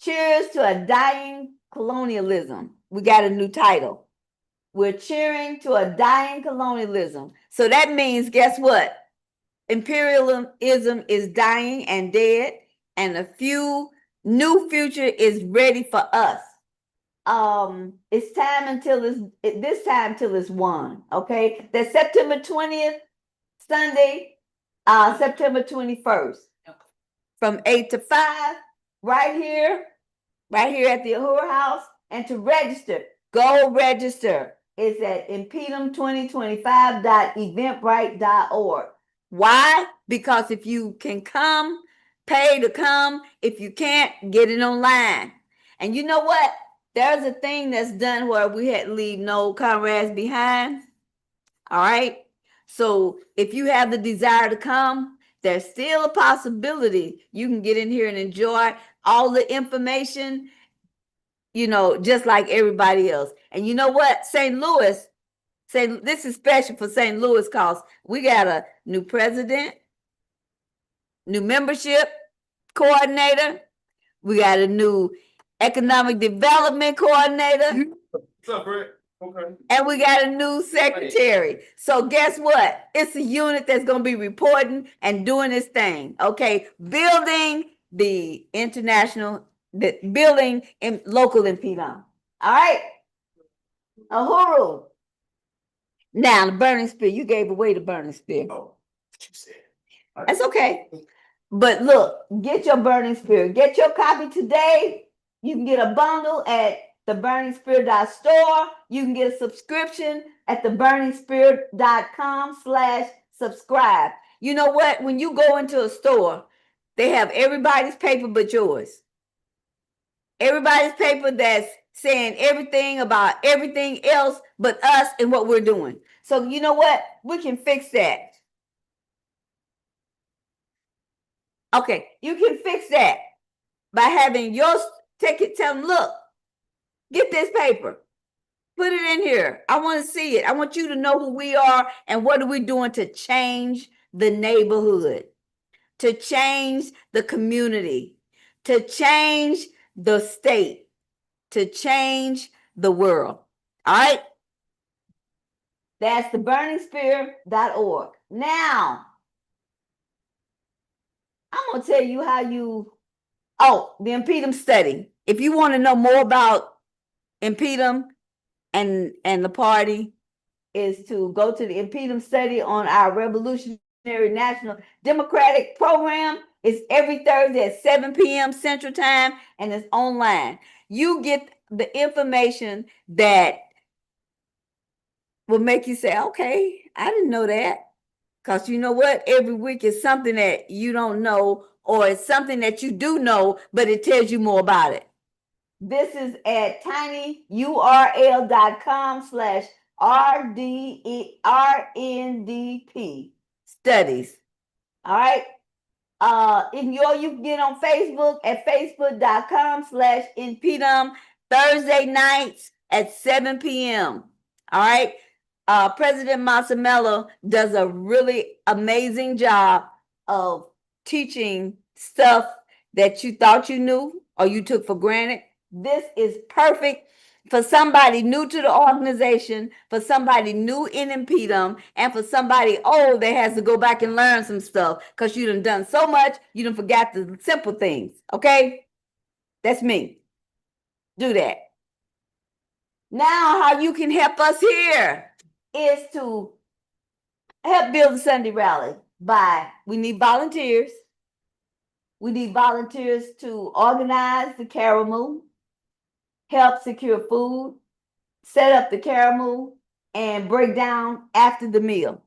Cheers to a dying colonialism. We got a new title. We're cheering to a dying colonialism. So that means, guess what? Imperialism is dying and dead, and a new future is ready for us. It's time until it's won. Okay, that's September 20th, Sunday, September 21st, from 8 to 5, right here at the Uhuru House. And to register, go register. It's at impedum2025.eventbrite.org. Why? Because if you can come, pay to come. If you can't, get it online. And you know what? There's a thing that's done where we had to leave no comrades behind. All right. So if you have the desire to come, there's still a possibility you can get in here and enjoy all the information, just like everybody else. And you know what? St. Louis, this is special for St. Louis because we got a new president, new membership coordinator. We got a new economic development coordinator. What's up, Brett? Okay. And we got a new secretary. So guess what? It's a unit that's going to be reporting and doing its thing. Okay. Building in local InPDUM. All right. Uhuru. Now the burning spear. You gave away the burning spear. Oh. That's okay. But look, get your burning spirit. Get your copy today. You can get a bundle at the burningspirit.store. You can get a subscription at the burningspirit.com/subscribe. You know what? When you go into a store, they have everybody's paper but yours. Everybody's paper that's saying everything about everything else but us and what we're doing. So you know what? We can fix that. Okay, you can fix that by having your ticket. Tell them, look, get this paper, put it in here. I want to see it. I want you to know who we are and what are we doing to change the neighborhood, to change the community, to change the state, to change the world. All right. That's the burningspirit.org. Now, I'm going to tell you how you, the InPDUM study. If you want to know more about InPDUM and the party, is to go to the InPDUM study on our Revolutionary National Democratic program. It's every Thursday at 7 p.m. Central Time, and it's online. You get the information that will make you say, okay, I didn't know that. Because you know what? Every week is something that you don't know, or it's something that you do know, but it tells you more about it. This is at tinyurl.com/RNDP studies. All right. You can get on Facebook at facebook.com/InPDUM Thursday nights at 7 p.m. All right. President Masamela does a really amazing job of teaching stuff that you thought you knew or you took for granted. This is perfect for somebody new to the organization, for somebody new in InPDUM, and for somebody old that has to go back and learn some stuff because you done so much, you done forgot the simple things. Okay? That's me. Do that. Now, how you can help us here is to help build the Sunday rally we need volunteers. We need volunteers to organize the Caramoo, help secure food, set up the Caramoo, and break down after the meal.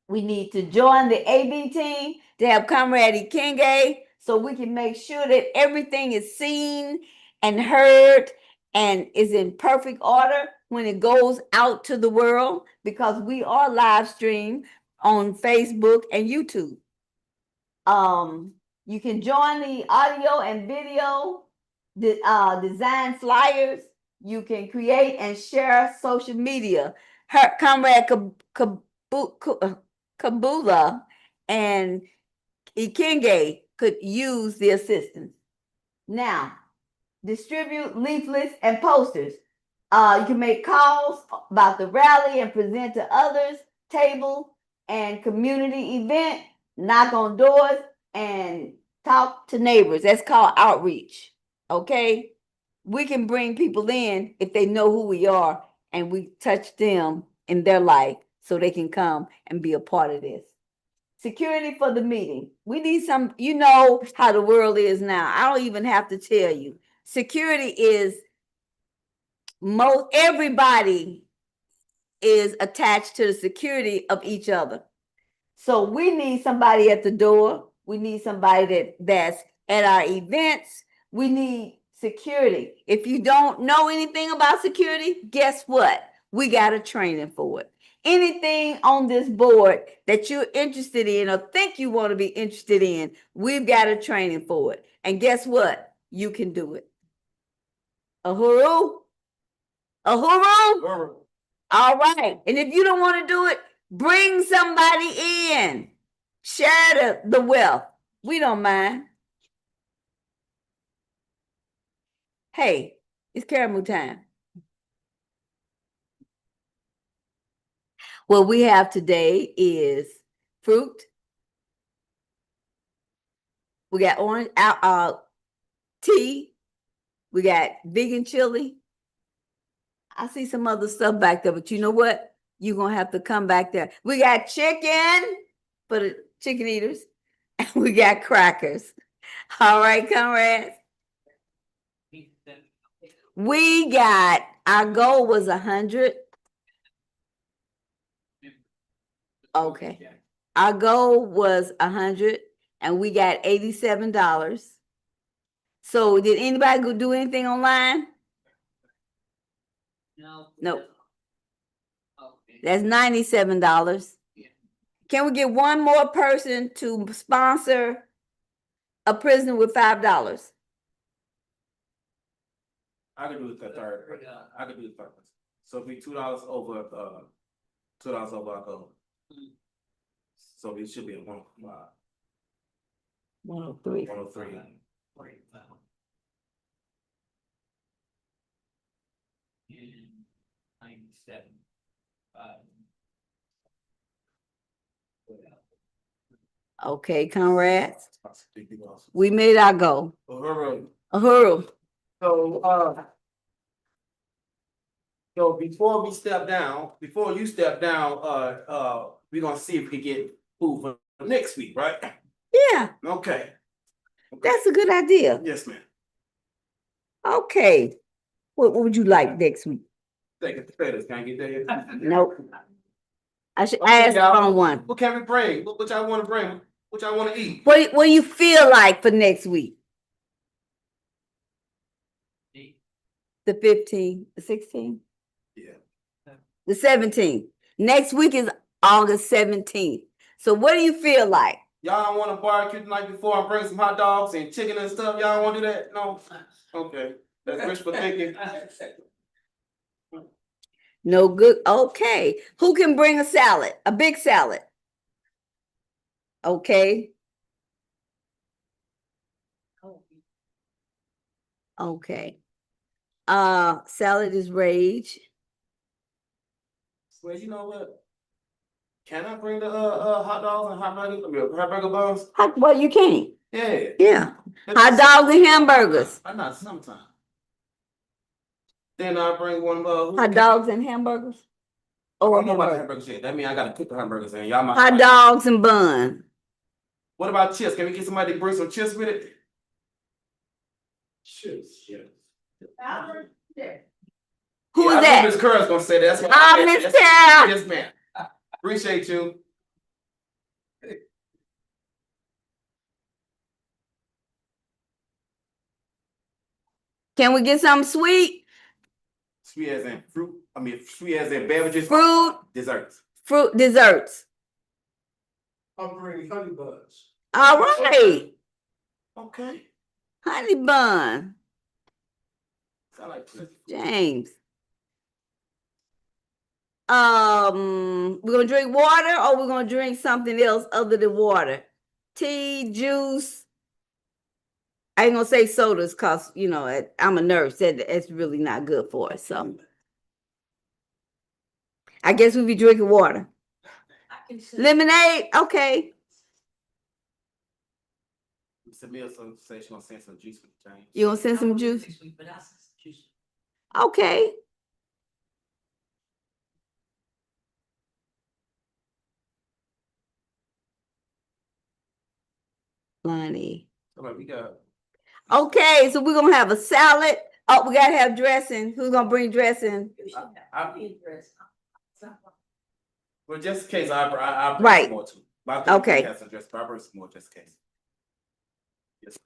We need to join the AB team to have Comrade Ikenge so we can make sure that everything is seen and heard and is in perfect order when it goes out to the world, because we are live streamed on Facebook and YouTube. You can join the audio and video, design flyers. You can create and share social media. Comrade Kabula and Ikenge could use the assistance. Now, distribute leaflets and posters. You can make calls about the rally and present to others, table and community event, knock on doors, and talk to neighbors. That's called outreach. Okay? We can bring people in if they know who we are and we touch them in their life so they can come and be a part of this. Security for the meeting. We need some, you know how the world is now. I don't even have to tell you. Security is everybody is attached to the security of each other. So we need somebody at the door. We need somebody that's at our events. We need security. If you don't know anything about security, guess what? We got a training for it. Anything on this board that you're interested in or think you want to be interested in, we've got a training for it. And guess what? You can do it. Uhuru? Uhuru? All right. And if you don't want to do it, bring somebody in. Share the wealth. We don't mind. Hey, it's Caramoo time. What we have today is fruit. We got orange tea. We got vegan chili. I see some other stuff back there, but you know what? You're going to have to come back there. We got chicken. for the chicken eaters. And we got crackers. All right, comrades. We got, our goal was 100. Okay. Our goal was 100 and we got $87. So did anybody go do anything online? No. No. Okay. That's $97. Can we get one more person to sponsor a prisoner with $5? I could do the third. I could do the third. So it'd be $2 over, $2 over our goal. So it should be a 103. 103. And 97. Okay, comrades. We made our goal. Uhuru. So before you step down, we're gonna see if we can get food for next week, right? Yeah, Okay. that's a good idea. Yes, ma'am. Okay. What would you like next week? Take it to FedEx. Can I get that here? Nope. I should Okay, ask y'all. on one. What can we bring? What y'all wanna bring? What y'all wanna eat? What do you feel like for next week? The 15th, the 16th? Yeah. The 17th. Next week is August 17th. So what do you feel like? Y'all don't wanna barbecue the night before and bring some hot dogs and chicken and stuff? Y'all wanna do that? No? Okay. That's wishful thinking. No good. Okay. Who can bring a salad? A big salad. Okay. Okay. Salad is rage. Well, you know what? Can I bring the hot dogs and hamburger buns? Well, you can. Yeah. Yeah. Hot dogs and hamburgers. I not sometime. Then I'll bring one Hot dogs and hamburgers. I Or don't know about the hamburgers. hamburgers yet. That means I gotta cook the hamburgers and y'all might. Hot dogs and bun. What about chips? Can we get somebody to bring some chips with it? Chips, yeah. Who is I know that? Miss Curl's gonna say that. That's Miss Carol. Yes, ma'am. Appreciate you. Can we get something sweet? Sweet as in fruit. I mean, sweet as in beverages. Fruit. Desserts. Fruit desserts. I'm bringing honey buns. All right. Okay. Honey bun. I like this. James. We're gonna drink water or we're gonna drink something else other than water? Tea, juice. I ain't gonna say sodas cause you know I'm a nurse. It's really not good for us. So I guess we'll be drinking water. Lemonade, okay. Samir say she gonna send some juice with James. You gonna send some juice? Okay. Lonnie. Like we got. Okay, so we're gonna have a salad. Oh, we gotta have dressing. Who's gonna bring dressing? Well, just in case, I bring Right. some more too. Okay. Have some dress, but I bring some more just in case. Yes.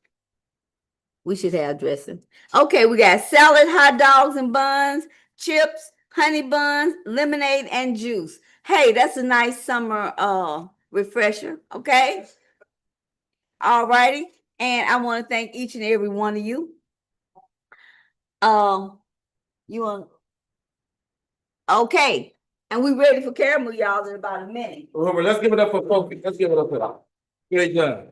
We should have dressing. Okay, we got salad, hot dogs and buns, chips, honey buns, lemonade, and juice. Hey, that's a nice summer refresher. Okay. All righty. And I want to thank each and every one of you. You want okay. And we ready for caramel, y'all, in about a minute. Well, let's give it up for folks. Let's give it up for them. Good job.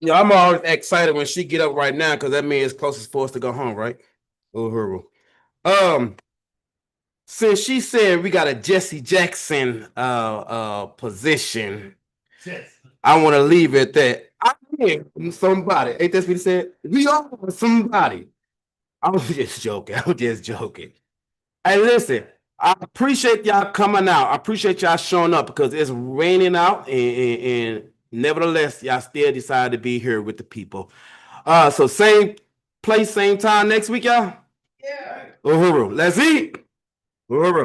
Yeah, I'm always excited when she get up right now because that means it's closest for us to go home, right? Uhuru. Since she said we got a Jesse Jackson position, I want to leave it at that. I am somebody. Ain't that what he said? We are somebody. I was just joking. Hey, listen. I appreciate y'all coming out. I appreciate y'all showing up because it's raining out, and nevertheless, y'all still decided to be here with the people. So same place, same time next week, y'all. Yeah. Uhuru. Let's eat. Uhuru.